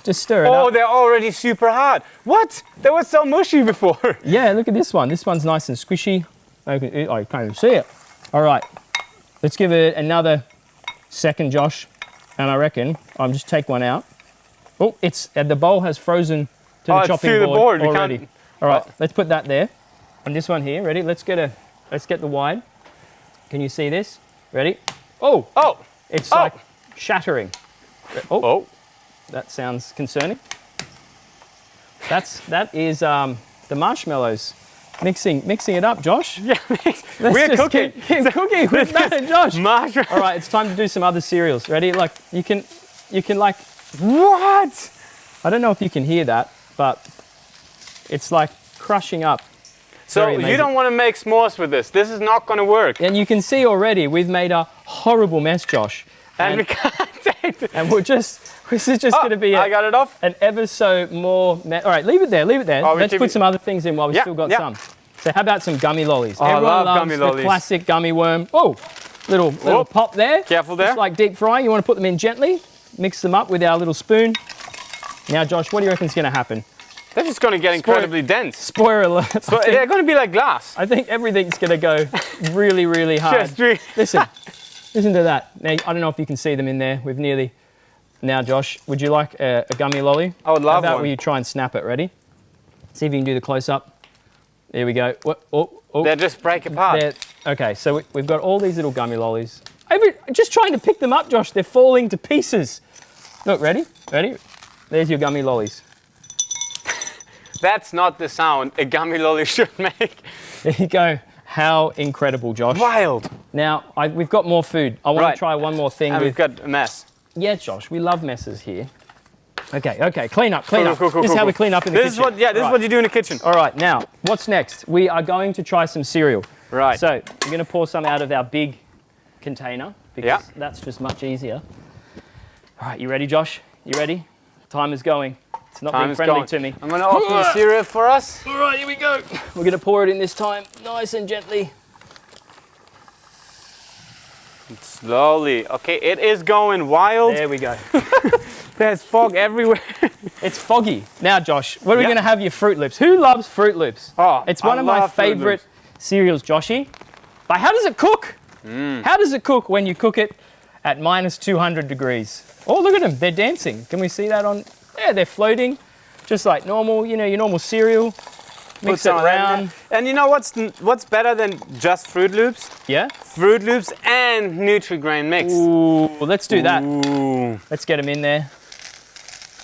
Just stir it up. Oh, they're already super hard. What? They were so mushy before. Yeah, look at this one. This one's nice and squishy. I can't even see it. All right, let's give it another second, Josh. And I reckon I'll just take one out. Oh, it's the bowl has frozen to the chopping board already. All right, let's put that there. And this one here, ready? Let's get the wide. Can you see this? Ready? Oh, it's like shattering. Oh, that sounds concerning. That is the marshmallows. Mixing it up, Josh. Yeah, we're cooking. Keep cooking with that and Josh. Marshmallows. All right, it's time to do some other cereals. Ready? Like you can like. What? I don't know if you can hear that, but it's like crushing up. So you don't want to make s'mores with this. This is not going to work. And you can see already we've made a horrible mess, Josh. And we can't take it. And this is just going to be I got it off. An ever so more all right, leave it there. Oh, let's put some other things in while we still got some. So how about some gummy lollies? I Everyone love loves gummy the lollies. classic gummy worm. Oh, little pop there. Careful there. Just like deep fry. You want to put them in gently, mix them up with our little spoon. Now, Josh, what do you reckon is going to happen? They're just going to get incredibly dense. Spoiler alert. So they're going to be like glass. I think everything's going to go really, really hard. Listen to that. Now, I don't know if you can see them in there. We've nearly... Now, Josh, would you like a gummy lolly? I would love How about one. where you try and snap it? Ready? See if you can do the close-up. There we go. They just break apart. Okay, so we've got all these little gummy lollies. Just trying to pick them up, Josh. They're falling to pieces. Look, ready? Ready? There's your gummy lollies. That's not the sound a gummy lolly should make. There you go. How incredible, Josh. Wild. Now, we've got more food. I want to try one more thing. And we've got a mess. Yeah, Josh, we love messes here. Okay, clean up. Cool. This is how we clean up in the kitchen. This is what you do in the kitchen. All right, now, what's next? We are going to try some cereal. Right. So, we're going to pour some out of our big container because that's just much easier. All right, you ready, Josh? You ready? Time is going. It's not being friendly to me. I'm going to open the cereal for us. All right, here we go. We're going to pour it in this time, nice and gently. Slowly. Okay, it is going wild. There we go. There's fog everywhere. It's foggy. Now, Josh, what are we going to have your Fruit Loops? Who loves Fruit Loops? Oh, it's one of my favorite cereals, Joshy. But how does it cook? How does it cook when you cook it at minus 200 degrees? Oh, look at them. They're dancing. Can we see that on? Yeah, they're floating, just like normal, you know, your normal cereal. Mix it around. And you know what's better than just Fruit Loops? Yeah? Fruit Loops and Nutri-Grain mix. Ooh, let's do that. Ooh. Let's get them in there.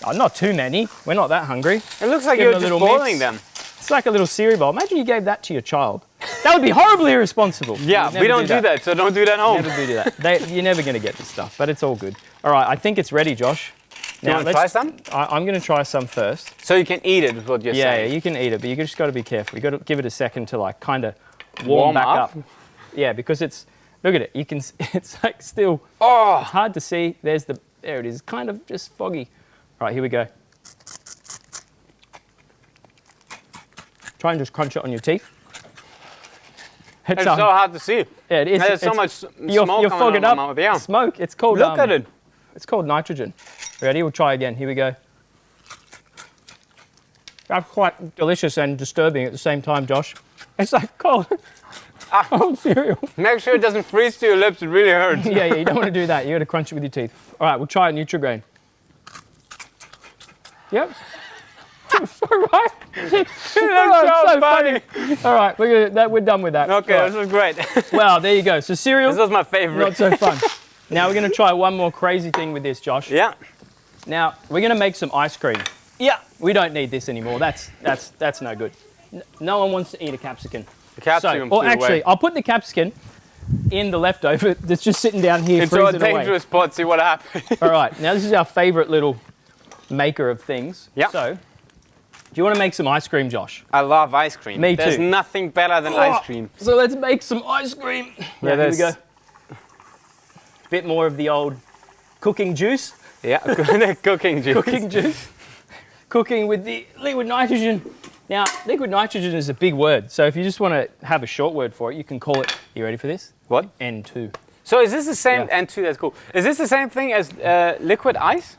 Oh, not too many. We're not that hungry. It looks like you're just boiling them. It's like a little cereal bowl. Imagine you gave that to your child. That would be horribly irresponsible. Yeah, we don't do that, so don't do that at home. Never do that. You're never going to get this stuff, but it's all good. All right, I think it's ready, Josh. Do you want to try some? I'm going to try some first. So you can eat it, is what you're saying? Yeah, you can eat it, but you just got to be careful. You got to give it a second to like kind of warm back up. Yeah, because it's, look at it. You can, it's like still, it's hard to see. There it is, kind of just foggy. All right, here we go. Try and just crunch it on your teeth. It's so hard to see. Yeah, it is. There's so much You're smoke fogging coming out of up. my mouth. Yeah. Smoke. It's called. Look at it. It's called nitrogen. Ready? We'll try again. Here we go. That's quite delicious and disturbing at the same time, Josh. It's like cold cereal. Make sure it doesn't freeze to your lips. It really hurts. Yeah, you don't want to do that. You got to crunch it with your teeth. All right, we'll try Nutrigrain. Yep. So right. That's so funny. All right, we're done with that. Okay, All right. this was great. Well, there you go. So cereal. This was my favorite. Not so fun. Now we're going to try one more crazy thing with this, Josh. Yeah. Now we're going to make some ice cream. Yeah. We don't need this anymore. That's no good. No one wants to eat a capsicum. The capsicum. Or actually, I'll put the capsicum in the leftover that's just sitting down here. It's a dangerous spot. See what happens. All right. Now this is our favorite little maker of things. Yeah. So, do you want to make some ice cream, Josh? I love ice cream. Me too. There's nothing better than ice cream. So let's make some ice cream. Yeah, here we go. Bit more of the old cooking juice. Yeah, cooking juice. Cooking juice. Cooking with the liquid nitrogen. Now, liquid nitrogen is a big word. So if you just want to have a short word for it, you can call it, you ready for this? What? N2. So is this the same, Yeah. N2, that's cool. Is this the same thing as liquid ice?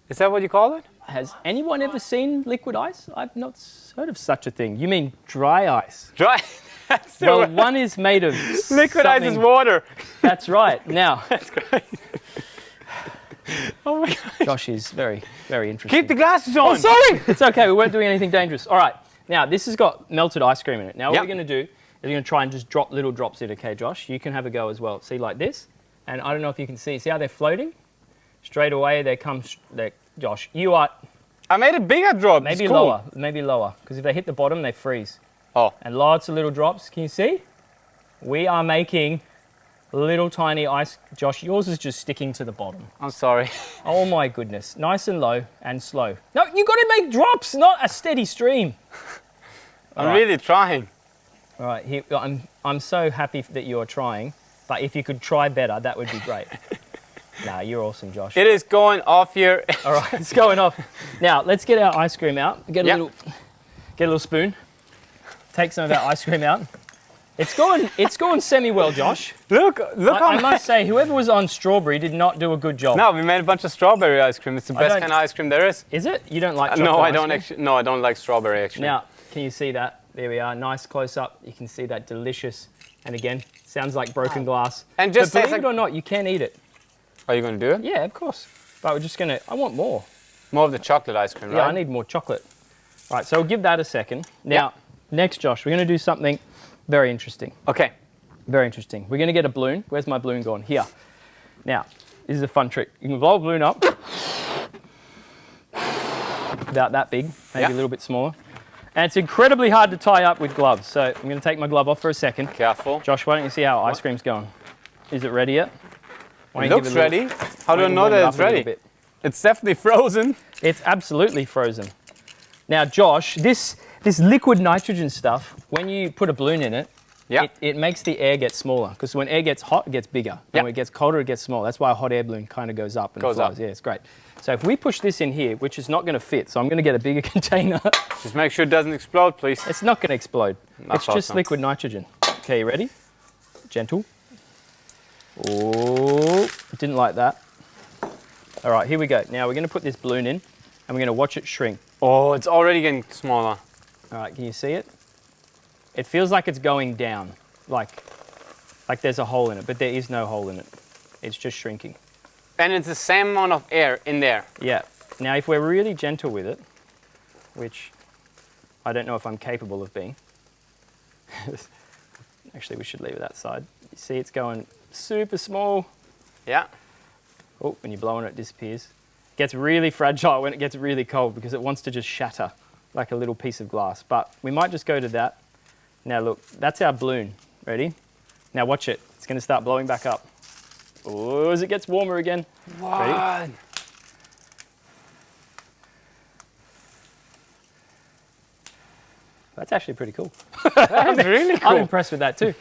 Is that what you call it? Has anyone ever seen liquid ice? I've not heard of such a thing. You mean dry ice? Dry. That's the Well, word. one is made of Liquid ice is water. That's right. Now, That's great. Oh my God. Josh is very, very interesting. Keep the glasses on. Oh, sorry. It's okay. We weren't doing anything dangerous. All right. Now, this has got melted ice cream in it. Now, what Yep. we're going to do is we're going to try and just drop little drops in, okay, Josh? You can have a go as well. See, like this. And I don't know if you can see. See how they're floating? Straight away, they come, Josh, you are I made a bigger drop. maybe It's cool. lower. Maybe lower. Because if they hit the bottom, they freeze. Oh. And lots of little drops. Can you see? We are making little tiny ice. Josh, yours is just sticking to the bottom. I'm sorry. Oh my goodness. Nice and low and slow. No, you got to make drops, not a steady stream. I'm really trying. All right, here, I'm so happy that you're trying, but if you could try better, that would be great. Nah, you're awesome, Josh. It is going off here. All right, it's going off. Now, let's get our ice cream out. Get a little spoon. Take some of our ice cream out. It's going semi-well, Josh. Look I must say, whoever was on strawberry did not do a good job. No, we made a bunch of strawberry ice cream. It's the best don't- kind of ice cream there is. Is it? You don't like chocolate No, I ice don't cream? actually. No, I don't like strawberry actually. Now, can you see that? There we are, nice close-up. You can see that delicious, and again, sounds like broken glass. And just but tastes believe it or not, you can eat it. Are you going to do it? Yeah, of course. But we're just gonna, I want more. More of the chocolate ice cream, right? Yeah, I need more chocolate. All right, so we'll give that a second. Now, next, Josh, we're gonna do something very interesting. Okay. Very interesting. We're gonna get a balloon. Where's my balloon gone? Here. Now, this is a fun trick. You can blow a balloon up. About that big, maybe a little bit smaller. And it's incredibly hard to tie up with gloves. So I'm gonna take my glove off for a second. Careful. Josh, why don't you see how ice cream's going? Is it ready yet? Why It don't you looks give a little- ready. How do why I don't you know warm it that up it's a little ready? bit? It's definitely frozen. It's absolutely frozen. Now, Josh, this liquid nitrogen stuff, when you put a balloon in it, it makes the air get smaller. Because when air gets hot, it gets bigger. And when it gets colder, it gets smaller. That's why a hot air balloon kind of goes up and Goes flies. up. Yeah, it's great. So if we push this in here, which is not going to fit, so I'm going to get a bigger container. Just make sure it doesn't explode, please. It's not going to explode. It's thought just so. liquid nitrogen. Okay, you ready? Gentle. Oh, didn't like that. All right, here we go. Now we're going to put this balloon in, and we're going to watch it shrink. Oh, it's already getting smaller. All right, can you see it? It feels like it's going down, like there's a hole in it, but there is no hole in it. It's just shrinking. And it's the same amount of air in there. Yeah. Now, if we're really gentle with it, which I don't know if I'm capable of being. Actually, we should leave it that side. You see it's going super small. Yeah. Oh, when you blow on it, it disappears. It gets really fragile when it gets really cold because it wants to just shatter like a little piece of glass. But we might just go to that. Now look, that's our balloon. Ready? Now watch it. It's going to start blowing back up. Oh, as it gets warmer again. What? Ready? That's actually pretty cool. That's really cool. I'm impressed with that too.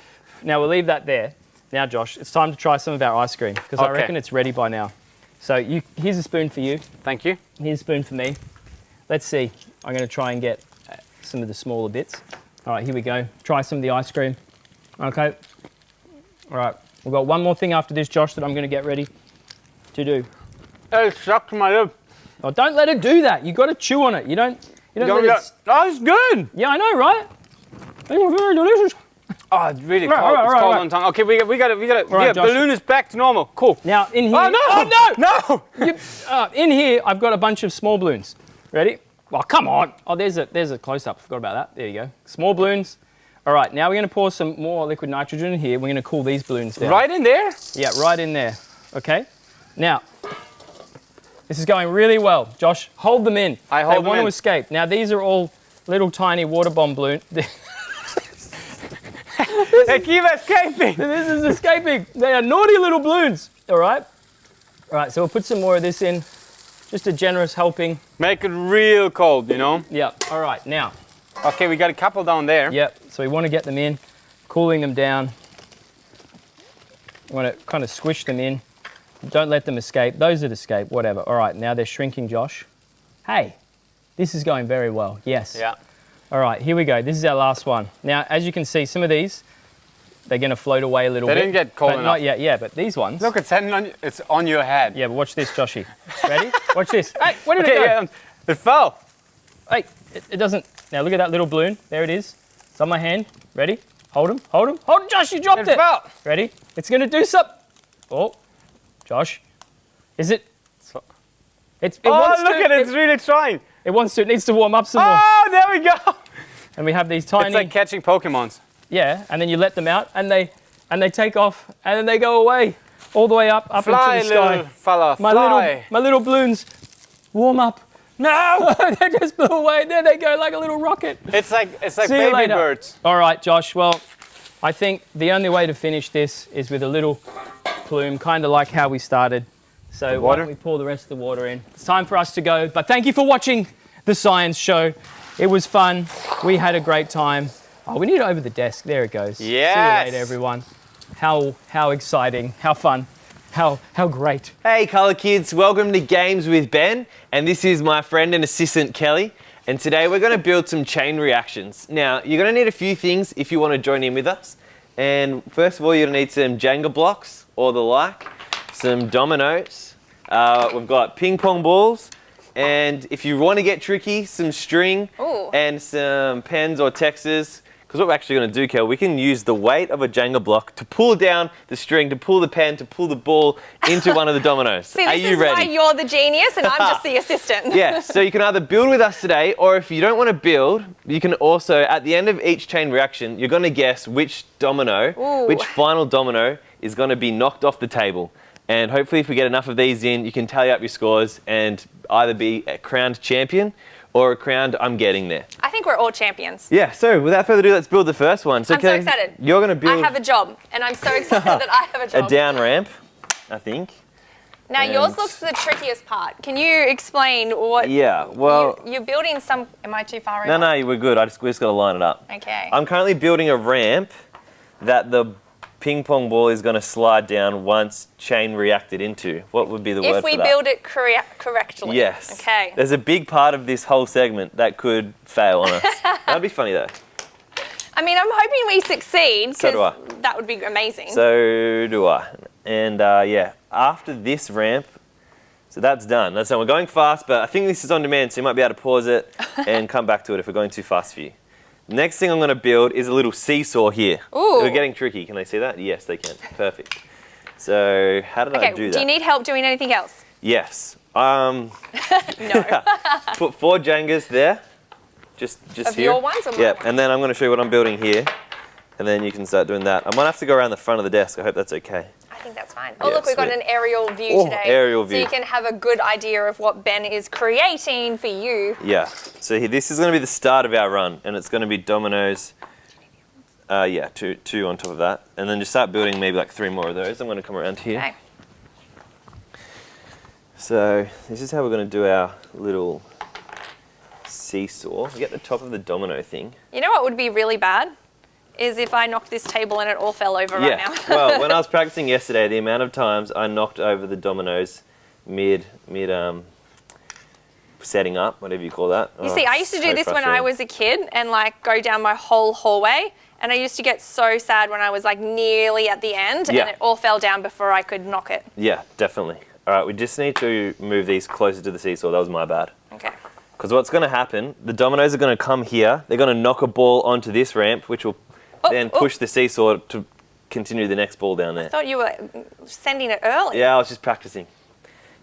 Now we'll leave that there. Now, Josh, it's time to try some of our ice cream because I reckon it's ready by now. So here's a spoon for you. Thank you. Here's a spoon for me. Let's see. I'm going to try and get some of the smaller bits. All right, here we go. Try some of the ice cream. Okay. All right. We've got one more thing after this, Josh, that I'm going to get ready to do. It stuck to my lip. Oh, don't let it do that. You got to chew on it. You don't let it... Oh, it's good. Yeah, I know, right? It's very delicious. Oh, it's really cold. Right, It's right, cold right. on tongue. Okay, we got it. Right, Yeah, Josh. balloon is back to normal. Cool. Now, in here... Oh, no! Oh, no! No! In here, I've got a bunch of small balloons. Ready? Oh, come on. Oh, there's a close-up. Forgot about that. There you go. Small balloons. All right, now we're going to pour some more liquid nitrogen in here. We're going to cool these balloons down. Right in there? Yeah, right in there. Okay? Now, this is going really well. Josh, hold them in. I hold them They want to in. escape. Now, these are all little tiny water bomb balloons. They keep escaping. This is escaping. They are naughty little balloons. All right? All right, so we'll put some more of this in. Just a generous helping. Make it real cold, you know? Yeah. All right, now. Okay, we got a couple down there. Yep, so we want to get them in, cooling them down. We want to kind of squish them in. Don't let them escape. Those that escape, whatever. All right, now they're shrinking, Josh. Hey, this is going very well. Yes. Yeah. All right, here we go. This is our last one. Now, as you can see, some of these, they're going to float away a little bit. They didn't get cold but enough. Not yet, yeah, but these ones. Look, it's on your head. Yeah, but watch this, Joshy. Ready? Watch this. Hey, where did it go? Yeah, it fell. Hey, it doesn't. Now look at that little balloon. There it is. It's on my hand. Ready? Hold him. Hold him. Hold him, Josh. You dropped it. It fell. Ready? It's going to do something. Oh, Josh. Is it? It wants look to. at it. It's really trying. It wants to. It needs to warm up some more. Oh, there we go. And we have these tiny. It's like catching Pokemons. Yeah, and then you let them out, and they take off, and then they go away, all the way up Fly, into the sky. little fella, My fly. little balloons warm up. No! They just blew away. There they go, like a little rocket. It's like See you baby later. birds. All right, Josh. Well, I think the only way to finish this is with a little plume, kind of like how we started. So why don't we pour the rest of the water in? It's time for us to go. But thank you for watching the science show. It was fun. We had a great time. Oh, we need it over the desk. There it goes. Yes. See you later, everyone. How exciting. How fun. How great. Hey Colour Kids, welcome to Games with Ben, and this is my friend and assistant Kelly, and today we're going to build some chain reactions. Now, you're going to need a few things if you want to join in with us, and first of all, you're going to need some Jenga blocks or the like, some dominoes, we've got ping pong balls, and if you want to get tricky, some string and some pens or textures. Because what we're actually going to do, Kel, we can use the weight of a Jenga block to pull down the string, to pull the pen, to pull the ball into one of the dominoes. See, Are this you is ready? why you're the genius and I'm just the assistant. Yeah, so you can either build with us today, or if you don't want to build, you can also, at the end of each chain reaction, you're going to guess which final domino is going to be knocked off the table. And hopefully if we get enough of these in, you can tally up your scores and either be a crowned champion or a crowned I'm getting there. I think we're all champions. Yeah, so without further ado, let's build the first one. I'm so excited. You're going to build I have a job, and I'm so excited that I have a job. a down ramp, I think. Now, yours looks the trickiest part. Can you explain what... Yeah, well... You're building some... Am I too far over? No, we're good. We just got to line it up. Okay. I'm currently building a ramp that the ping pong ball is going to slide down once chain reacted into. What would be the word for that? If we build it correctly. Yes. Okay. There's a big part of this whole segment that could fail on us. That'd be funny though. I mean, I'm hoping we succeed, So do I. because that would be amazing. So do I. And yeah, after this ramp, so that's done. We're going fast, but I think this is on demand, so you might be able to pause it and come back to it if we're going too fast for you. Next thing I'm going to build is a little seesaw here. Ooh. We're getting tricky. Can they see that? Yes, they can. Perfect. So how did I do that? Do you need help doing anything else? Yes. No. Put 4 Jengas there. Just Of here. your ones or my Yep. ones? And then I'm going to show you what I'm building here, and then you can start doing that. I might have to go around the front of the desk. I hope that's okay. I think that's fine. Oh, Yeah, look, we've got sweet. an aerial view today. Aerial So view. you can have a good idea of what Ben is creating for you. Yeah. So this is going to be the start of our run, and it's going to be dominoes. Yeah, two on top of that, and then just start building maybe like 3 more of those. I'm going to come around here. Okay. So this is how we're going to do our little seesaw. We get the top of the domino thing. You know what would be really bad? Is if I knocked this table and it all fell over right now. Well, when I was practicing yesterday, the amount of times I knocked over the dominoes mid setting up, whatever you call that. You see, I used to do this when I was a kid and like go down my whole hallway And I used to get so sad when I was like nearly at the end Yeah. and it all fell down before I could knock it. Yeah, definitely. All right, we just need to move these closer to the seesaw. That was my bad. Okay. Because what's going to happen, the dominoes are going to come here. They're going to knock a ball onto this ramp, which will then push the seesaw to continue the next ball down there. I thought you were sending it early. Yeah, I was just practicing.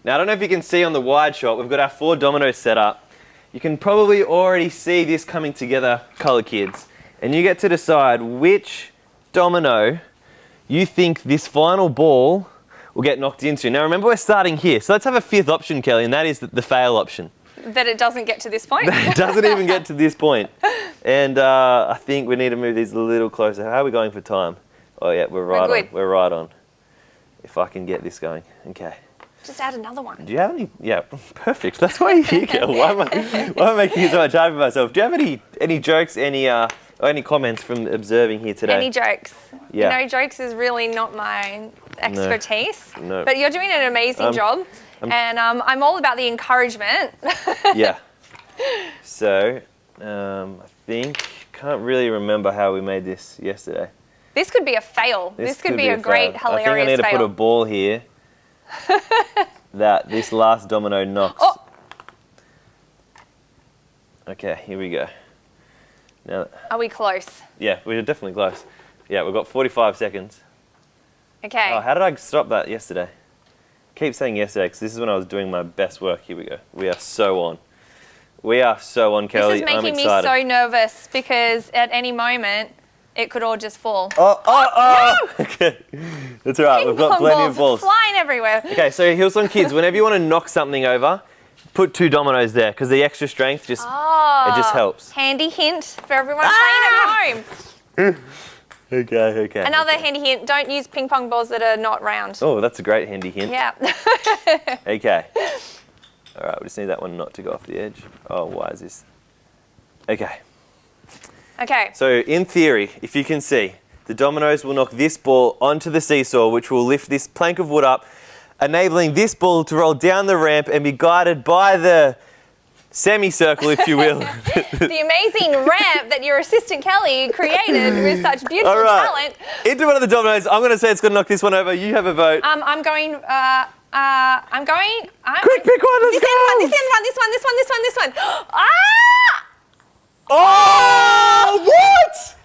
Now, I don't know if you can see on the wide shot, we've got our 4 dominoes set up. You can probably already see this coming together, colour kids. And you get to decide which domino you think this final ball will get knocked into. Now, remember, we're starting here. So let's have a 5th option, Kelly, and that is the fail option. That it doesn't get to this point. It doesn't even get to this point. And I think we need to move these a little closer. How are we going for time? Oh, yeah, we're right on. We're right on. If I can get this going. Okay. Just add another one. Do you have any? Yeah, perfect. That's why you're here, Kel. Why am I making it so much hard for myself? Do you have any jokes, any comments from observing here today? Any jokes? Yeah. You know, jokes is really not my expertise. No. But you're doing an amazing job. And I'm all about the encouragement. Yeah. So, I think, can't really remember how we made this yesterday. This could be a fail. This could be a great, fail. hilarious fail. I think I need to put a ball here that this last domino knocks. Oh. Okay, here we go. Now, Are we close? yeah, we're definitely close. Yeah, we've got 45 seconds. Okay. Oh, how did I stop that yesterday? Keep saying yesterday because this is when I was doing my best work. Here we go. We are so on. We are so on, Kelly. This is making I'm me excited. so nervous because at any moment it could all just fall. Oh! Okay. That's all right. We've got Ping-pong plenty of balls. flying everywhere. Okay, so Hillsong kids, whenever you want to knock something over, put 2 dominoes there because the extra strength just it just helps. Handy hint for everyone playing at home. Okay. Another handy hint: don't use ping pong balls that are not round. Oh, that's a great handy hint. Yeah. Okay. All right, we just need that one not to go off the edge. Oh, why is this? Okay. Okay. So in theory, if you can see, the dominoes will knock this ball onto the seesaw, which will lift this plank of wood up, enabling this ball to roll down the ramp and be guided by the semicircle, if you will. The amazing ramp that your assistant Kelly created with such beautiful All right. talent. Into one of the dominoes. I'm going to say it's going to knock this one over. You have a vote. I'm going. Quick, pick one. Let's go. This one. Ah! Oh! What?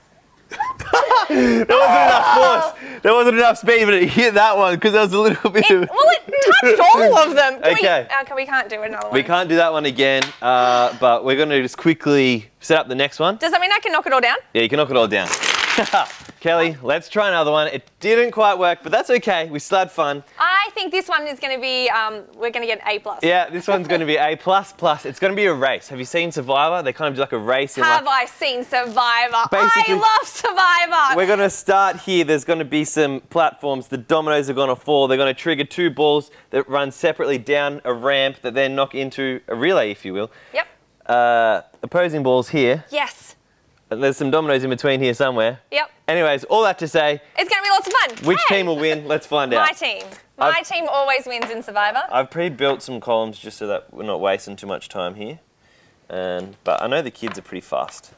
There wasn't enough force. There wasn't enough speed, but it hit that one because there was a little bit of... Well, it touched all of them. Okay. We can't do another one. We can't do that one again, but we're going to just quickly set up the next one. Does that mean I can knock it all down? Yeah, you can knock it all down. Kelly, let's try another one. It didn't quite work, but that's okay. We still had fun. I think this one is going to be, we're going to get A+. Yeah, this one's going to be A++. It's going to be a race. Have you seen Survivor? They kind of do like a race. Have I seen Survivor? Basically, I love Survivor. We're going to start here. There's going to be some platforms. The dominoes are going to fall. They're going to trigger 2 balls that run separately down a ramp that then knock into a relay, if you will. Yep. Opposing balls here. Yes. And there's some dominoes in between here somewhere. Yep. Anyways, all that to say, It's going to be lots of fun. which team will win? Let's find out. My team. My team always wins in Survivor. I've pre-built some columns just so that we're not wasting too much time here. But I know the kids are pretty fast.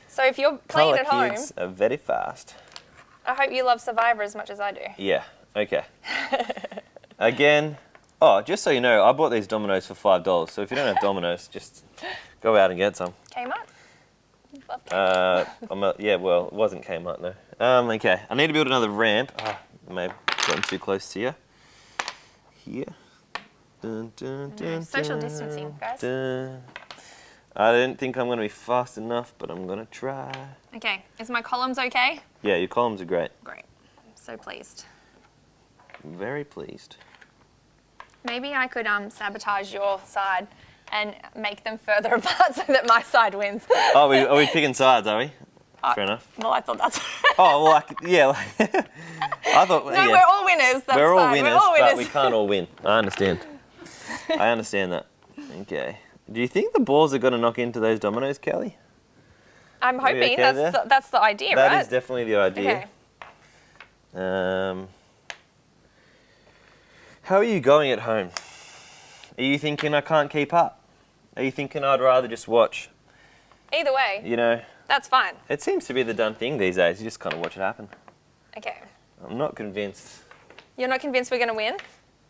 So if you're playing at home, Kids are very fast. I hope you love Survivor as much as I do. Yeah, okay. Again, just so you know, I bought these dominoes for $5. So if you don't have dominoes, just go out and get some. Kmart? Love Kmart. Well, it wasn't Kmart, no. Okay, I need to build another ramp. I may have gotten too close to you. Here. Dun, dun, dun, Social distancing, guys. dun. I don't think I'm going to be fast enough, but I'm going to try. Okay, is my columns okay? Yeah, your columns are great. Great. I'm so pleased. Very pleased. Maybe I could sabotage your side and make them further apart so that my side wins. Oh, are we picking sides, are we? Fair enough. Well, I thought that's... Oh, well, I thought... No, yeah. we're all winners. That's We're all fine. winners, We're all winners. but we can't all win. I understand. I understand that. Okay. Do you think the balls are going to knock into those dominoes, Kelly? I'm Are we hoping okay that's the idea, right? That is definitely the idea. Okay. How are you going at home? Are you thinking I can't keep up? Are you thinking I'd rather just watch? Either way. You know, That's fine. It seems to be the done thing these days. You just kind of watch it happen. Okay. I'm not convinced. You're not convinced we're going to win?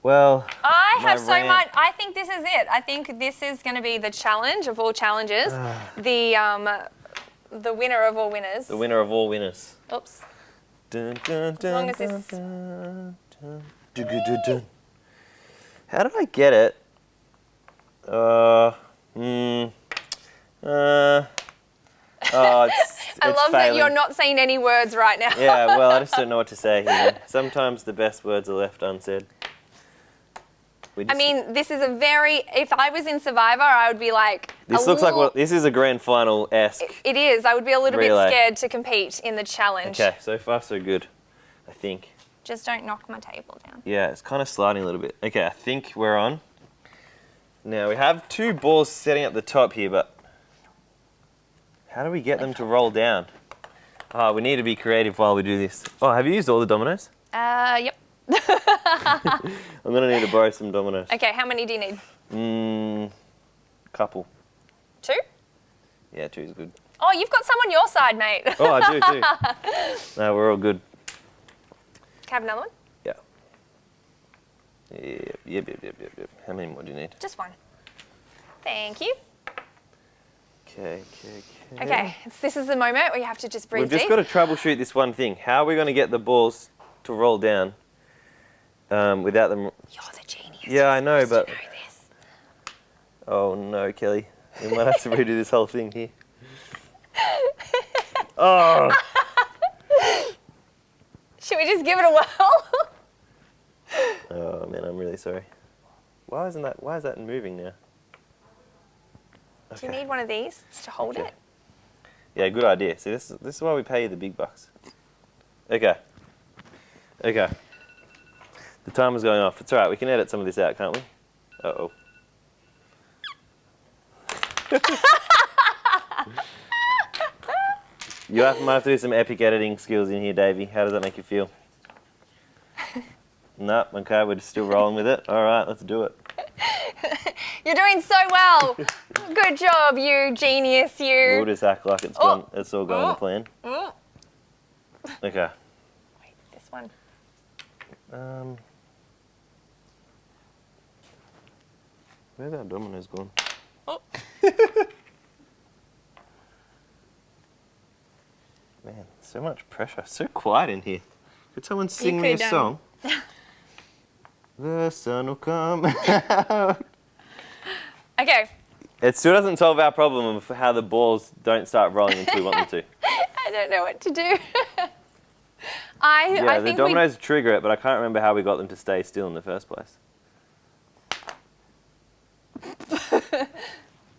Well, I have so rant- much. I think this is it. I think this is going to be the challenge of all challenges. The winner of all winners. The winner of all winners. Oops. Dun, dun, dun, long as dun, this- dun, dun, dun, dun, dun, dun. How did I get it? I love that you're not saying any words right now. Yeah, well, I just don't know what to say here. Sometimes the best words are left unsaid. I mean, this is a very. If I was in Survivor, I would be like. This looks like what this is a grand final-esque. It is. I would be a little relay. bit scared to compete in the challenge. Okay, so far so good, I think. Just don't knock my table down. Yeah, it's kind of sliding a little bit. Okay, I think we're on. Now we have two balls setting up the top here, but how do we get them to roll down? Oh, we need to be creative while we do this. Oh, have you used all the dominoes? Yep. I'm gonna need to borrow some dominoes. Okay, how many do you need? Couple. 2? Yeah, 2 is good. Oh, you've got some on your side, mate. Oh, I do too. No, we're all good. Can I have another one? Yeah. Yep. How many more do you need? Just one. Thank you. Okay. Okay, this is the moment where you have to just breathe We've just deep. got to troubleshoot this one thing. How are we going to get the balls to roll down without them? You're the genius. Yeah, I know, You're supposed but... to know this. Oh no, Kelly. We might have to redo this whole thing here. Oh! Should we just give it a whirl? Oh man, I'm really sorry. Why is that moving now? Do you need one of these to hold it? Yeah, good idea. See, this is why we pay you the big bucks. Okay. The timer's going off. It's alright, we can edit some of this out, can't we? Uh-oh. You might have to do some epic editing skills in here, Davey. How does that make you feel? No, okay, we're just still rolling with it. Alright, let's do it. You're doing so well. Good job, you genius, you. We'll just act like it's all going to plan. Okay. Wait, this one. Where's our dominoes gone? Oh. Man, so much pressure. So quiet in here. Could someone sing me a song? The sun will come out. Okay. It still doesn't solve our problem of how the balls don't start rolling until we want them to. I don't know what to do. Yeah, I the think dominoes trigger it, but I can't remember how we got them to stay still in the first place.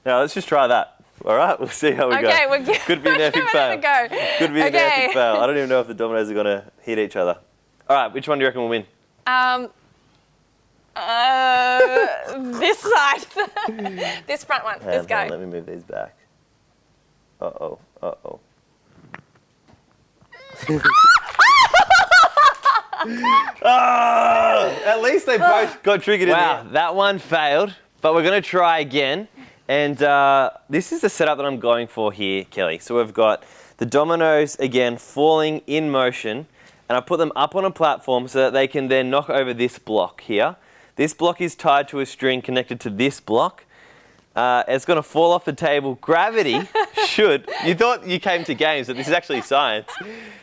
Now, let's just try that. All right, we'll see how we go. Okay, Could be an epic fail. Could be an epic fail. I don't even know if the dominoes are going to hit each other. All right, which one do you reckon will win? This side. This front one. This guy. Let me move these back. Uh-oh. At least they both got triggered in there. Wow, that one failed, but we're going to try again. And this is the setup that I'm going for here, Kelly. So we've got the dominoes, again, falling in motion. And I put them up on a platform so that they can then knock over this block here. This block is tied to a string connected to this block. It's going to fall off the table. Gravity should... You thought you came to games, but this is actually science.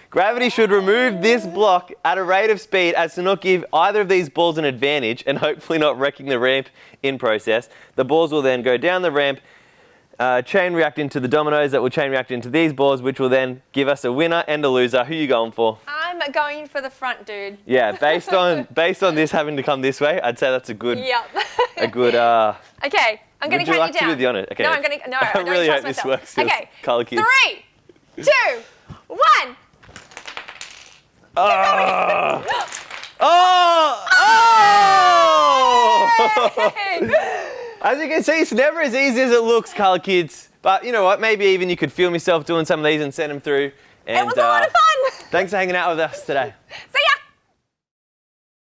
Gravity should remove this block at a rate of speed as to not give either of these balls an advantage and hopefully not wrecking the ramp in process. The balls will then go down the ramp, chain react into the dominoes that will chain react into these balls, which will then give us a winner and a loser. Who are you going for? I'm going for the front, dude. Yeah, based on this having to come this way, I'd say that's a good... Yep. Okay, I'm going to count you down. Would you like to do the honour? Okay. No, I'm going to... No, I don't really hope trust this myself. works. Okay, Colour kids. 3, 2, 1. Oh! As you can see, it's never as easy as it looks, colour kids. But you know what? Maybe even you could film yourself doing some of these and send them through. And, it was a lot of fun. Thanks for hanging out with us today. See ya.